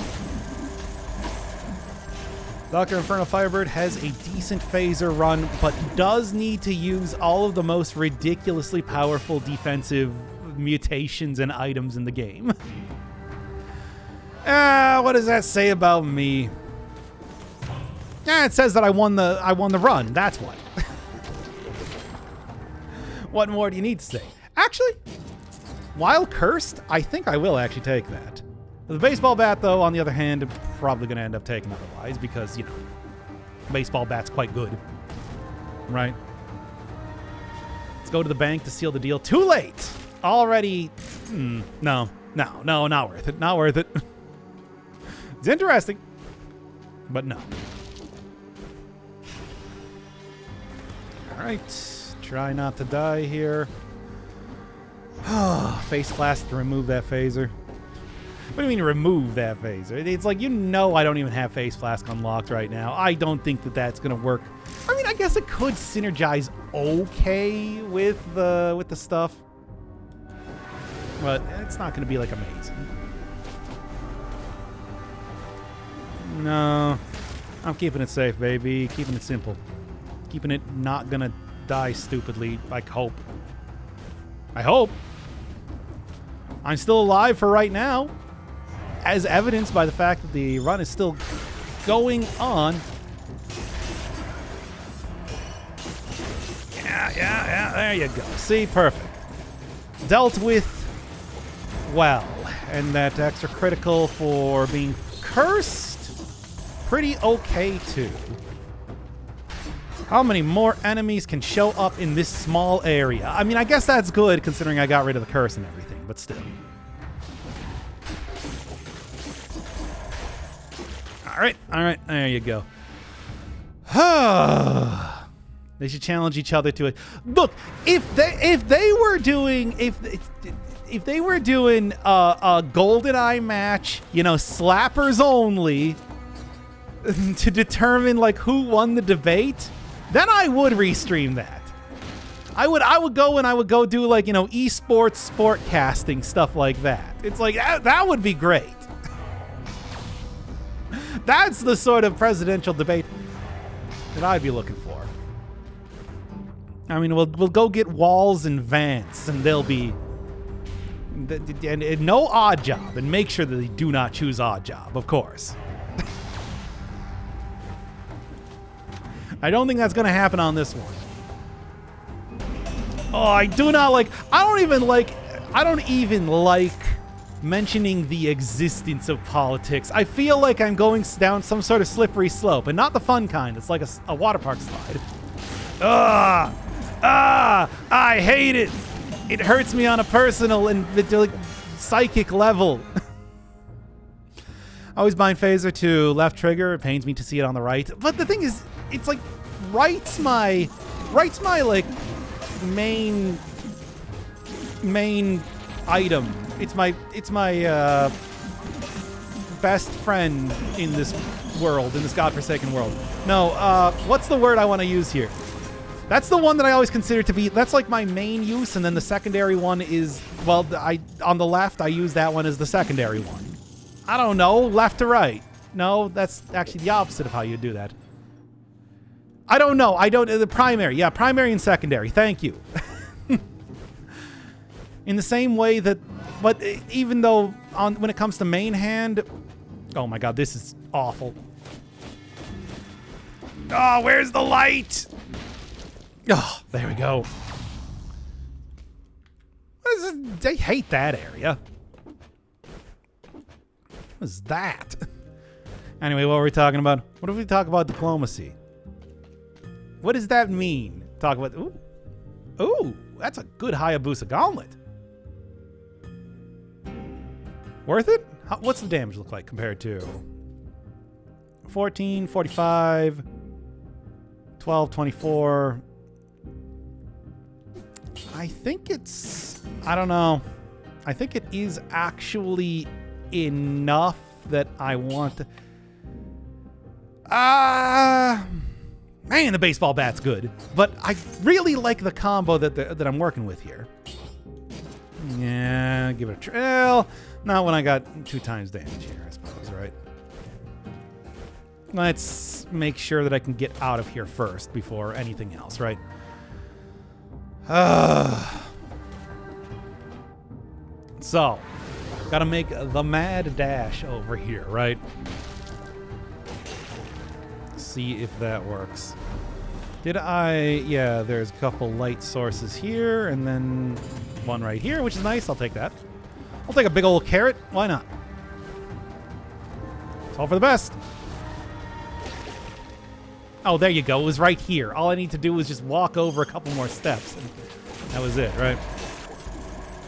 Dr. Inferno Firebird has a decent phaser run, but does need to use all of the most ridiculously powerful defensive mutations and items in the game. What does that say about me? It says that I won the run. That's what. What more do you need to say? Actually, while cursed, I think I will actually take that. The baseball bat, though, on the other hand, I'm probably going to end up taking otherwise because, you know, baseball bat's quite good. Right? Let's go to the bank to seal the deal. Too late! Already. No, not worth it. Not worth it. It's interesting, but no. All right. Try not to die here. Face flask to remove that phaser. What do you mean remove that phaser? It's like, you know, I don't even have face flask unlocked right now. I don't think that that's gonna work. I mean, I guess it could synergize okay with the stuff, but it's not gonna be like amazing. No, I'm keeping it safe, baby. Keeping it simple. Keeping it not gonna die stupidly. I hope. I hope. I'm still alive for right now, as evidenced by the fact that the run is still going on. Yeah, there you go. See, perfect. Dealt with well, and that extra critical for being cursed, pretty okay too. How many more enemies can show up in this small area? I mean, I guess that's good considering I got rid of the curse and everything, but still. All right, there you go. They should challenge each other to it. Look, if they were doing a GoldenEye match, you know, slappers only, to determine like who won the debate, then I would restream that. I would go do like, you know, esports sport casting stuff like that. It's like that would be great. That's the sort of presidential debate that I'd be looking for. I mean, we'll go get Walls and Vance, and they'll be and no Odd Job, and make sure that they do not choose Odd Job, of course. I don't think that's going to happen on this one. Oh, I don't even like mentioning the existence of politics. I feel like I'm going down some sort of slippery slope, and not the fun kind. It's like a water park slide. I hate it. It hurts me on a personal and like psychic level. I always bind phaser to left trigger. It pains me to see it on the right. But the thing is, it's like right's my like main item. It's my best friend in this world, in this godforsaken world. No, what's the word I want to use here? That's the one that I always consider to be, that's like my main use, and then the secondary one is, well, on the left, I use that one as the secondary one. I don't know, left to right. No, that's actually the opposite of how you do that. I don't know, the primary. Yeah, primary and secondary, thank you. In the same way that, but even though when it comes to main hand, oh my god, this is awful. Oh, where's the light? Oh, there we go. They hate that area. What is that? Anyway, what were we talking about? What if we talk about diplomacy? What does that mean? Talk about, ooh, that's a good Hayabusa gauntlet. Worth it? What's the damage look like compared to 14, 45, 12, 24? I think it's, I don't know. I think it is actually enough that I want to. Man, the baseball bat's good. But I really like the combo that I'm working with here. Yeah, give it a trail. Not when I got 2 times damage here, I suppose, right? Let's make sure that I can get out of here first before anything else, right? So, gotta make the mad dash over here, right? See if that works. Did I? Yeah, there's a couple light sources here, and then one right here, which is nice. I'll take that. I'll take a big old carrot. Why not? It's all for the best. Oh, there you go. It was right here. All I need to do was just walk over a couple more steps, and that was it, right?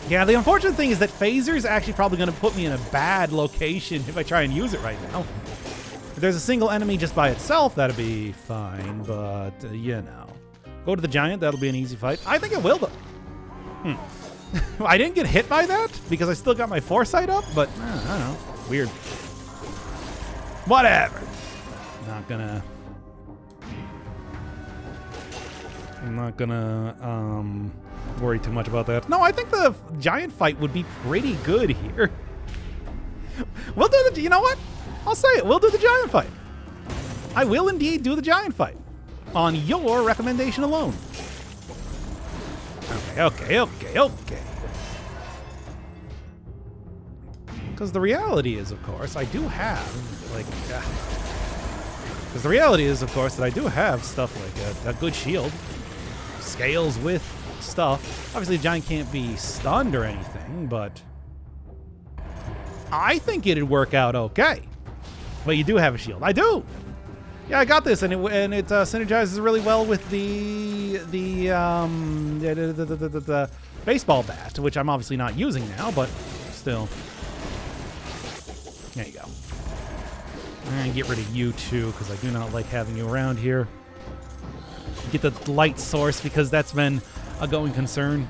Yeah, the unfortunate thing is that Phaser is actually probably going to put me in a bad location if I try and use it right now. If there's a single enemy just by itself, that'd be fine, but, you know. Go to the giant, that'll be an easy fight. I think it will, though. I didn't get hit by that because I still got my foresight up, but, I don't know. Weird. Whatever. I'm not gonna worry too much about that. No, I think the giant fight would be pretty good here. We'll do the, you know what? I'll say it. We'll do the giant fight. I will indeed do the giant fight on your recommendation alone. Okay. Because the reality is, of course, I do have, like, because the reality is, of course, that I do have stuff like a good shield. Scales with stuff. Obviously, the giant can't be stunned or anything, but I think it'd work out okay. But you do have a shield. I do. Yeah, I got this, and it synergizes really well with the baseball bat, which I'm obviously not using now, but still. There you go. And get rid of you too, because I do not like having you around here. Get the light source, because that's been a going concern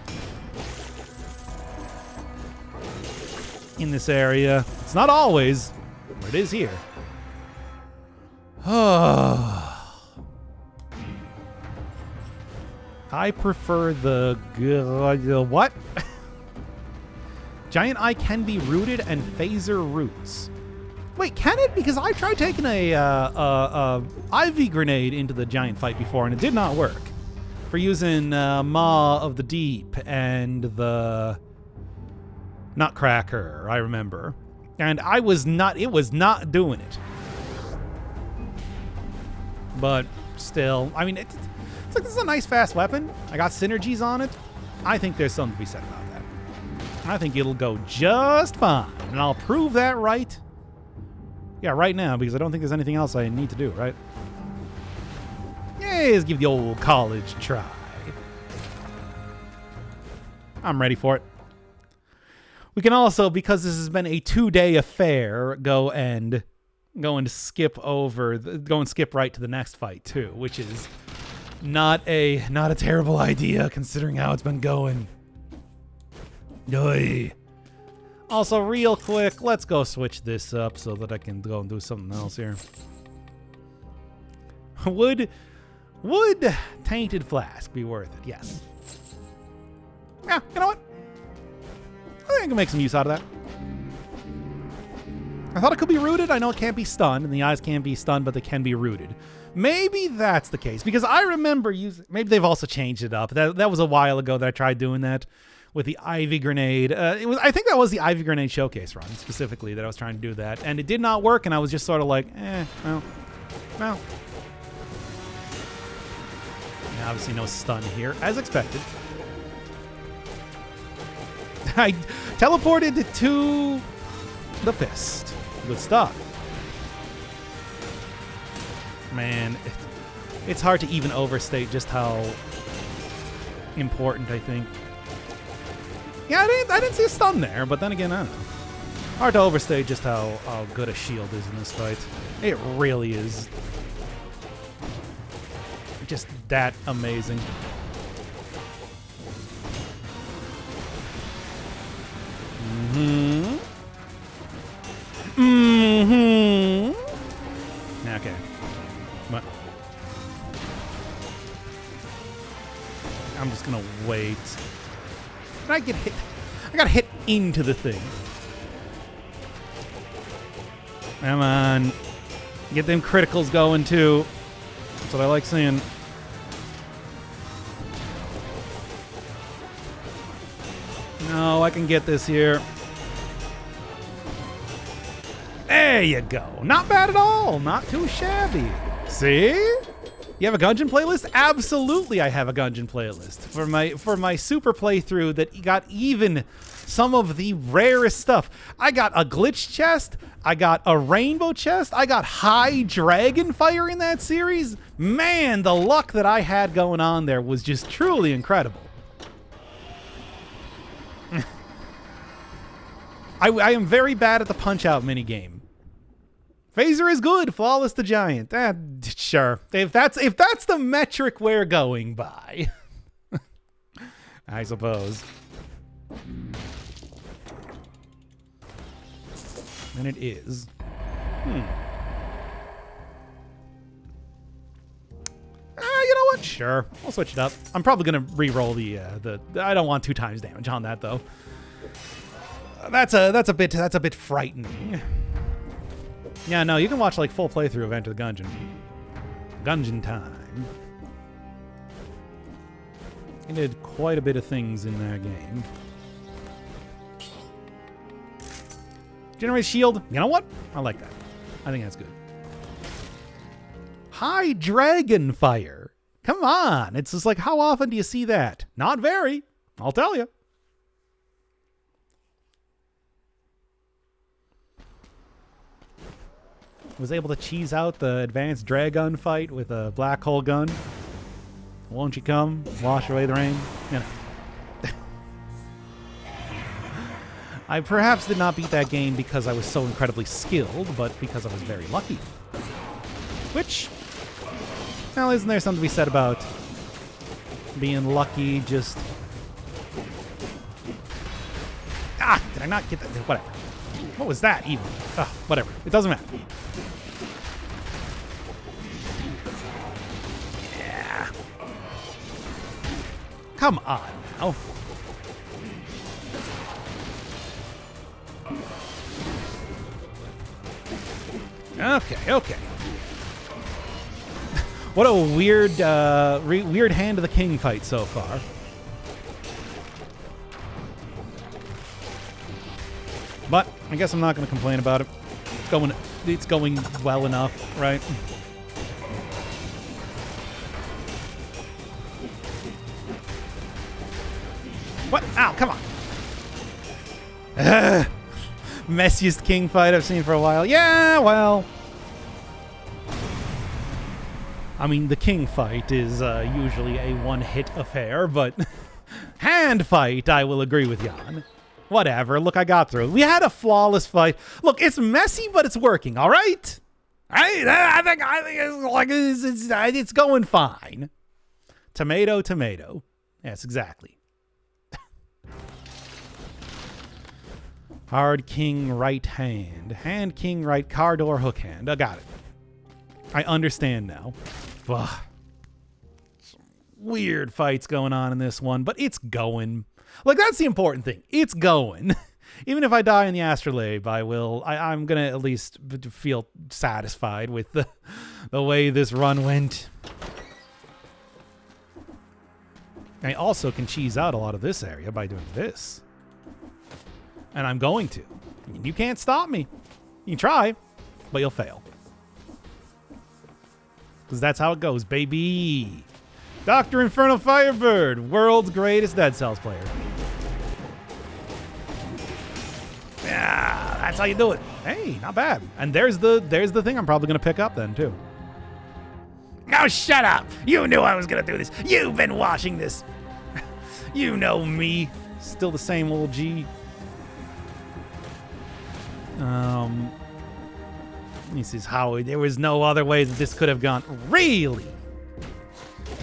in this area. It's not always, but it is here. I prefer the what? Giant Eye can be rooted and Phaser roots. Wait, can it? Because I tried taking a IV grenade into the giant fight before, and it did not work. For using Maw of the Deep and the Nutcracker, I remember. And it was not doing it. But still, I mean, it's like, this is a nice fast weapon. I got synergies on it. I think there's something to be said about that. I think it'll go just fine, and I'll prove that right. Yeah, right now, because I don't think there's anything else I need to do, right? Yeah, let's give the old college a try. I'm ready for it. We can also, because this has been a 2-day affair, go and skip right to the next fight too, which is not a terrible idea considering how it's been going. Oy. Also, real quick, let's go switch this up so that I can go and do something else here. Would Tainted Flask be worth it? Yes. Yeah, you know what? I think I can make some use out of that. I thought it could be rooted. I know it can't be stunned, and the eyes can't be stunned, but they can be rooted. Maybe that's the case, because I remember using... Maybe they've also changed it up. That was a while ago that I tried doing that with the Ivy Grenade. I think that was the Ivy Grenade showcase run, specifically, that I was trying to do that. And it did not work, and I was just sort of like, well. Yeah, obviously no stun here, as expected. I teleported to the fist. Good stuff. Man, it's hard to even overstate just how important, I think. Yeah, I didn't see a stun there, but then again, I don't know. Hard to overstate just how good a shield is in this fight. It really is. Just that amazing. Okay. But I'm just gonna wait. Did I get hit? I got hit into the thing. Come on. Get them criticals going, too. That's what I like seeing. No, I can get this here. There you go. Not bad at all. Not too shabby. See? You have a Gungeon playlist? Absolutely, I have a Gungeon playlist for my super playthrough that got even some of the rarest stuff. I got a glitch chest. I got a rainbow chest. I got high dragon fire in that series. Man, the luck that I had going on there was just truly incredible. I am very bad at the Punch-Out minigame. Phaser is good. Flawless the Giant. Sure. If that's the metric we're going by. I suppose. And it is. You know what? Sure. I'll switch it up. I'm probably going to re-roll the I don't want 2 times damage on that, though. That's a bit frightening. Yeah, no, you can watch like full playthrough of Enter the Gungeon. Gungeon time. He did quite a bit of things in that game. Generate shield. You know what? I like that. I think that's good. High dragon fire. Come on. It's just like, how often do you see that? Not very. I'll tell you. Was able to cheese out the advanced Dragon fight with a black hole gun. Won't you come? Wash away the rain. You know. I perhaps did not beat that game because I was so incredibly skilled, but because I was very lucky. Which, well, isn't there something to be said about being lucky? Just... did I not get that? Whatever. What was that even? Whatever. It doesn't matter. Yeah. Come on now. Okay. What a weird, weird Hand of the King fight so far. But I guess I'm not going to complain about it. It's going well enough, right? What? Ow, come on. Messiest king fight I've seen for a while. Yeah, well. I mean, the king fight is usually a one-hit affair, but hand fight, I will agree with Jan. Whatever. Look, I got through. We had a flawless fight. Look, it's messy, but it's working. All right. I think it's like it's going fine. Tomato, tomato. Yes, exactly. Hard king right hand. Hand king right card or hook hand. I got it. I understand now. Ugh. Some weird fights going on in this one, but it's going. Like, that's the important thing. It's going. Even if I die in the astrolabe, I'm going to at least feel satisfied with the way this run went. I also can cheese out a lot of this area by doing this. And I'm going to. You can't stop me. You can try, but you'll fail. Because that's how it goes, baby. Dr. Infernal Firebird, world's greatest Dead Cells player. Yeah, that's how you do it. Hey, not bad. And there's the thing I'm probably going to pick up then, too. Now shut up. You knew I was going to do this. You've been watching this. You know me. Still the same old G. This is how there was no other way that this could have gone. Really?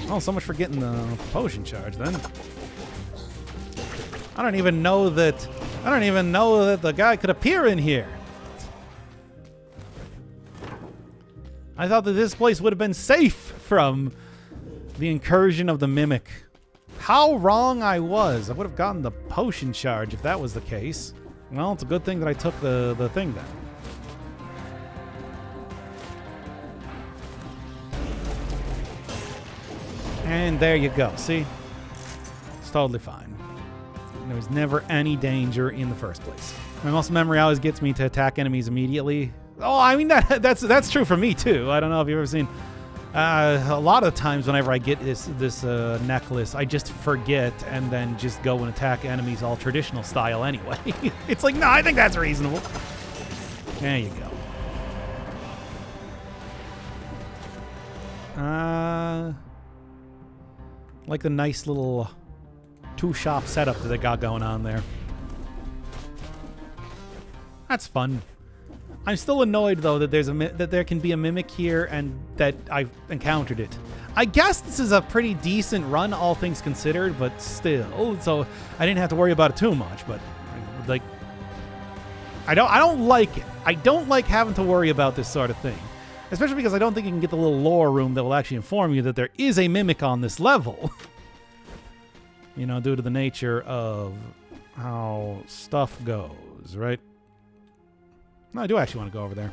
Oh, so much for getting the potion charge then. I don't even know that the guy could appear in here. I thought that this place would have been safe from the incursion of the mimic. How wrong I was. I would have gotten the potion charge if that was the case. Well, it's a good thing that I took the thing then. And there you go. See? It's totally fine. There was never any danger in the first place. My muscle memory always gets me to attack enemies immediately. Oh, I mean, that's true for me, too. I don't know if you've ever seen... a lot of times whenever I get this necklace, I just forget and then just go and attack enemies all traditional style anyway. It's like, no, I think that's reasonable. There you go. Like the nice little two-shop setup that they got going on there. That's fun. I'm still annoyed though that that there can be a mimic here and that I've encountered it. I guess this is a pretty decent run, all things considered, but still. So I didn't have to worry about it too much. But like, I don't like it. I don't like having to worry about this sort of thing, especially because I don't think you can get the little lore room that will actually inform you that there is a mimic on this level. You know, due to the nature of how stuff goes, right? No, I do actually want to go over there.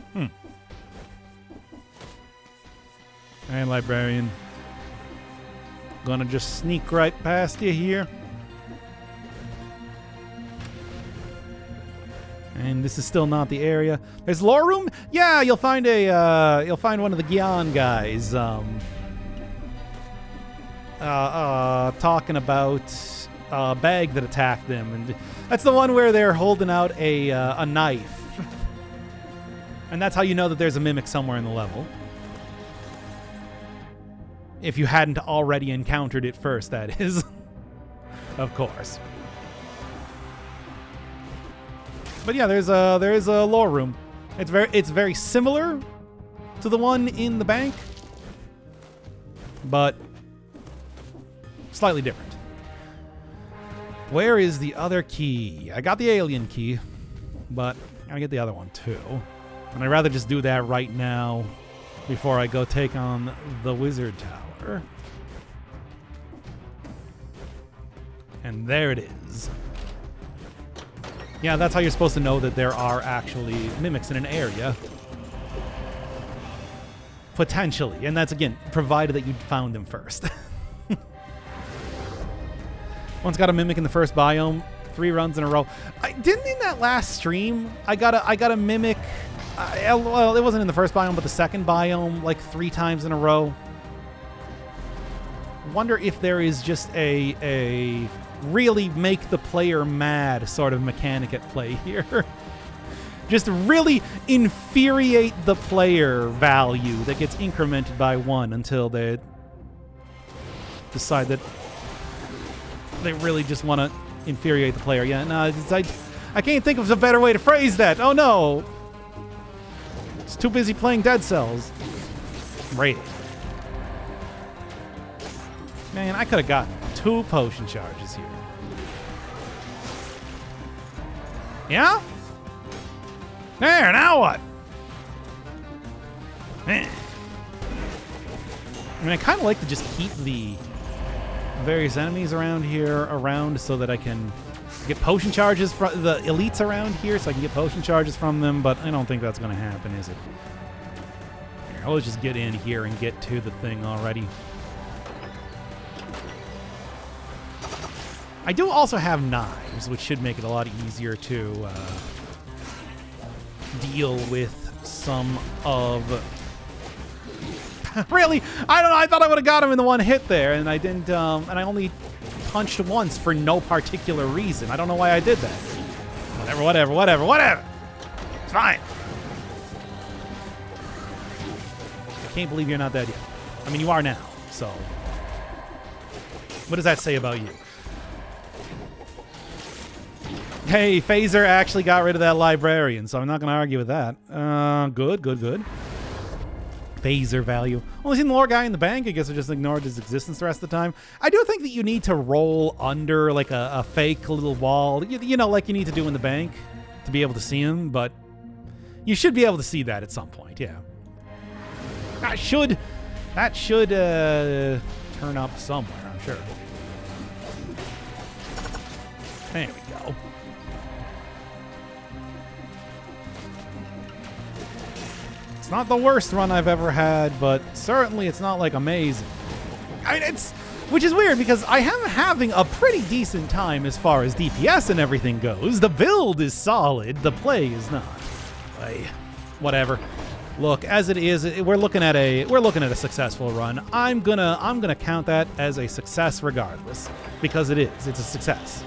Hey, librarian. Gonna just sneak right past you here. And this is still not the area. There's lore room? Yeah, you'll find one of the Gyan guys talking about a bag that attacked them, and that's the one where they're holding out a knife. And that's how you know that there's a mimic somewhere in the level. If you hadn't already encountered it first, that is. Of course. But yeah, there is a lore room. It's very similar to the one in the bank, but slightly different. Where is the other key? I got the alien key, but I gotta get the other one too. And I'd rather just do that right now before I go take on the wizard tower. And there it is. Yeah, that's how you're supposed to know that there are actually mimics in an area. Potentially. And that's, again, provided that you found them first. Once got a mimic in the first biome, 3 runs in a row. Didn't in that last stream, I got a mimic... well, it wasn't in the first biome, but the second biome, like 3 times in a row. Wonder if there is just a really make the player mad sort of mechanic at play here. Just really infuriate the player value that gets incremented by 1 until they decide that they really just want to infuriate the player. Yeah, no, I can't think of a better way to phrase that. Oh no. It's too busy playing Dead Cells. Right. Man, I could have gotten 2 potion charges here. Yeah? There, now what? Man. I mean, I kind of like to just keep the various enemies around here around so that I can get potion charges from the elites around here, so I can get potion charges from them, but I don't think that's going to happen, is it? Here, let's just get in here and get to the thing already. I do also have knives, which should make it a lot easier to deal with some of... Really? I don't know. I thought I would have got him in the one hit there, and I didn't. And I only punched once for no particular reason. I don't know why I did that. Whatever. It's fine. I can't believe you're not dead yet. I mean, you are now, so... What does that say about you? Hey, Phaser actually got rid of that librarian, so I'm not going to argue with that. Good. Phaser value. Only seen the lore guy in the bank. I guess I just ignored his existence the rest of the time. I do think that you need to roll under like a fake little wall, you know, like you need to do in the bank to be able to see him, but you should be able to see that at some point, yeah. That should turn up somewhere, I'm sure. There we go. It's not the worst run I've ever had, but certainly it's not like amazing. I mean, Which is weird because I am having a pretty decent time as far as DPS and everything goes. The build is solid, the play is not. Whatever. Look, as it is, we're looking at a successful run. I'm gonna count that as a success regardless, because it is. It's a success.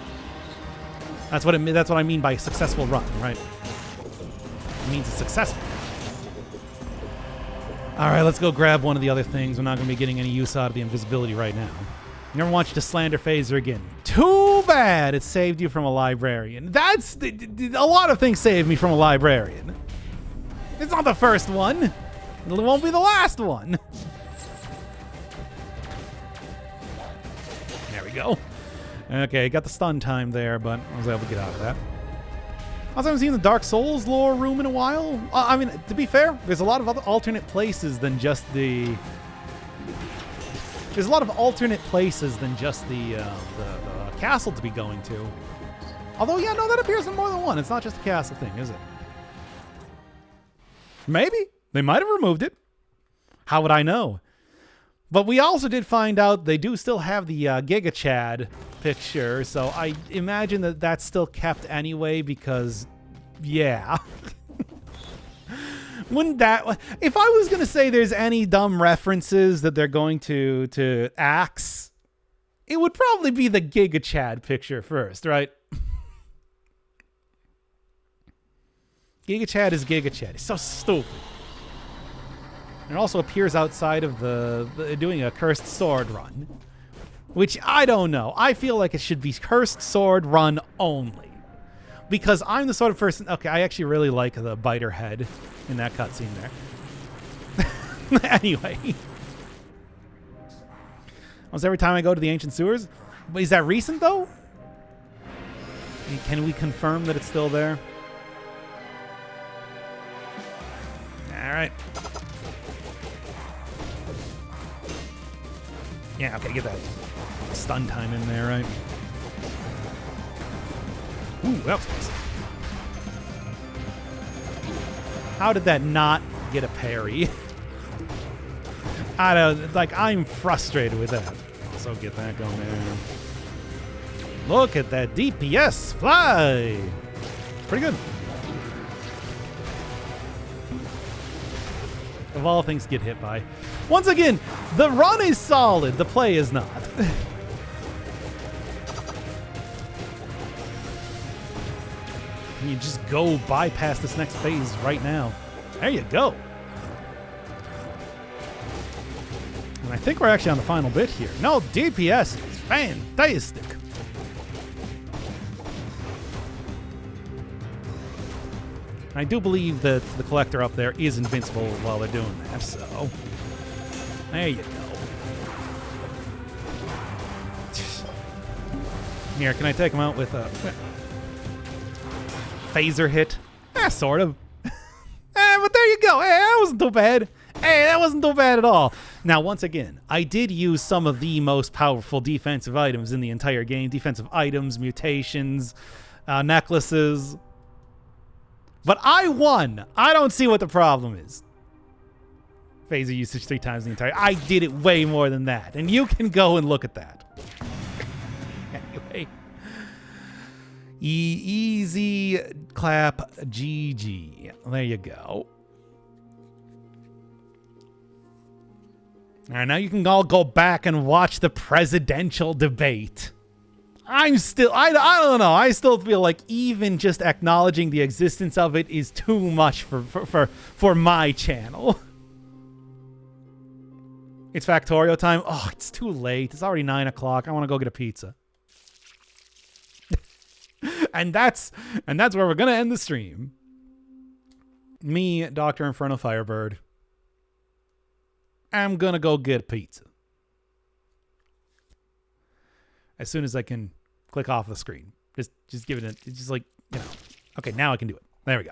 That's what I mean by successful run, right? It means it's successful. All right, let's go grab one of the other things. We're not going to be getting any use out of the invisibility right now. Never want you to slander Phaser again. Too bad it saved you from a librarian. That's... a lot of things saved me from a librarian. It's not the first one. It won't be the last one. There we go. Okay, got the stun time there, but I was able to get out of that. I also haven't seen the Dark Souls lore room in a while. I mean, to be fair, there's a lot of other alternate places than just the... There's a lot of alternate places than just the castle to be going to. Although, yeah, no, that appears in more than one. It's not just a castle thing, is it? Maybe. They might have removed it. How would I know? But we also did find out they do still have the Giga Chad picture, so I imagine that that's still kept anyway because, yeah. Wouldn't that... If I was going to say there's any dumb references that they're going to axe, it would probably be the Giga Chad picture first, right? Giga Chad is Giga Chad. It's so stupid. It also appears outside of the doing a Cursed Sword run, which I don't know. I feel like it should be Cursed Sword run only, because I'm the sort of person... Okay, I actually really like the biter head in that cutscene there. Anyway. Almost every time I go to the Ancient Sewers. Is that recent, though? Can we confirm that it's still there? All right. Yeah, okay, get that stun time in there, right? Ooh, that was nice. How did that not get a parry? I don't... Like, I'm frustrated with that. So get that going there. Look at that DPS fly! Pretty good. Of all things get hit by. Once again, the run is solid, the play is not. You just go bypass this next phase right now. There you go. And I think we're actually on the final bit here. No, DPS is fantastic. I do believe that the collector up there is invincible while they're doing that, so... There you go. Here, can I take him out with a... Phaser hit? Sort of. But there you go. Hey, that wasn't too bad. Hey, that wasn't too bad at all. Now, once again, I did use some of the most powerful defensive items in the entire game. Defensive items, mutations, necklaces... But I won. I don't see what the problem is. Phaser usage 3 times the entire... I did it way more than that. And you can go and look at that. Anyway. Easy clap GG. There you go. All right, now you can all go back and watch the presidential debate. I'm still, I don't know. I still feel like even just acknowledging the existence of it is too much for my channel. It's Factorio time. Oh, it's too late. It's already 9 o'clock. I want to go get a pizza. and that's where we're gonna end the stream. Me, Dr. Inferno Firebird. I'm gonna go get pizza. As soon as I can click off the screen. Just give it a, it's just like, you know. Okay, now I can do it. There we go.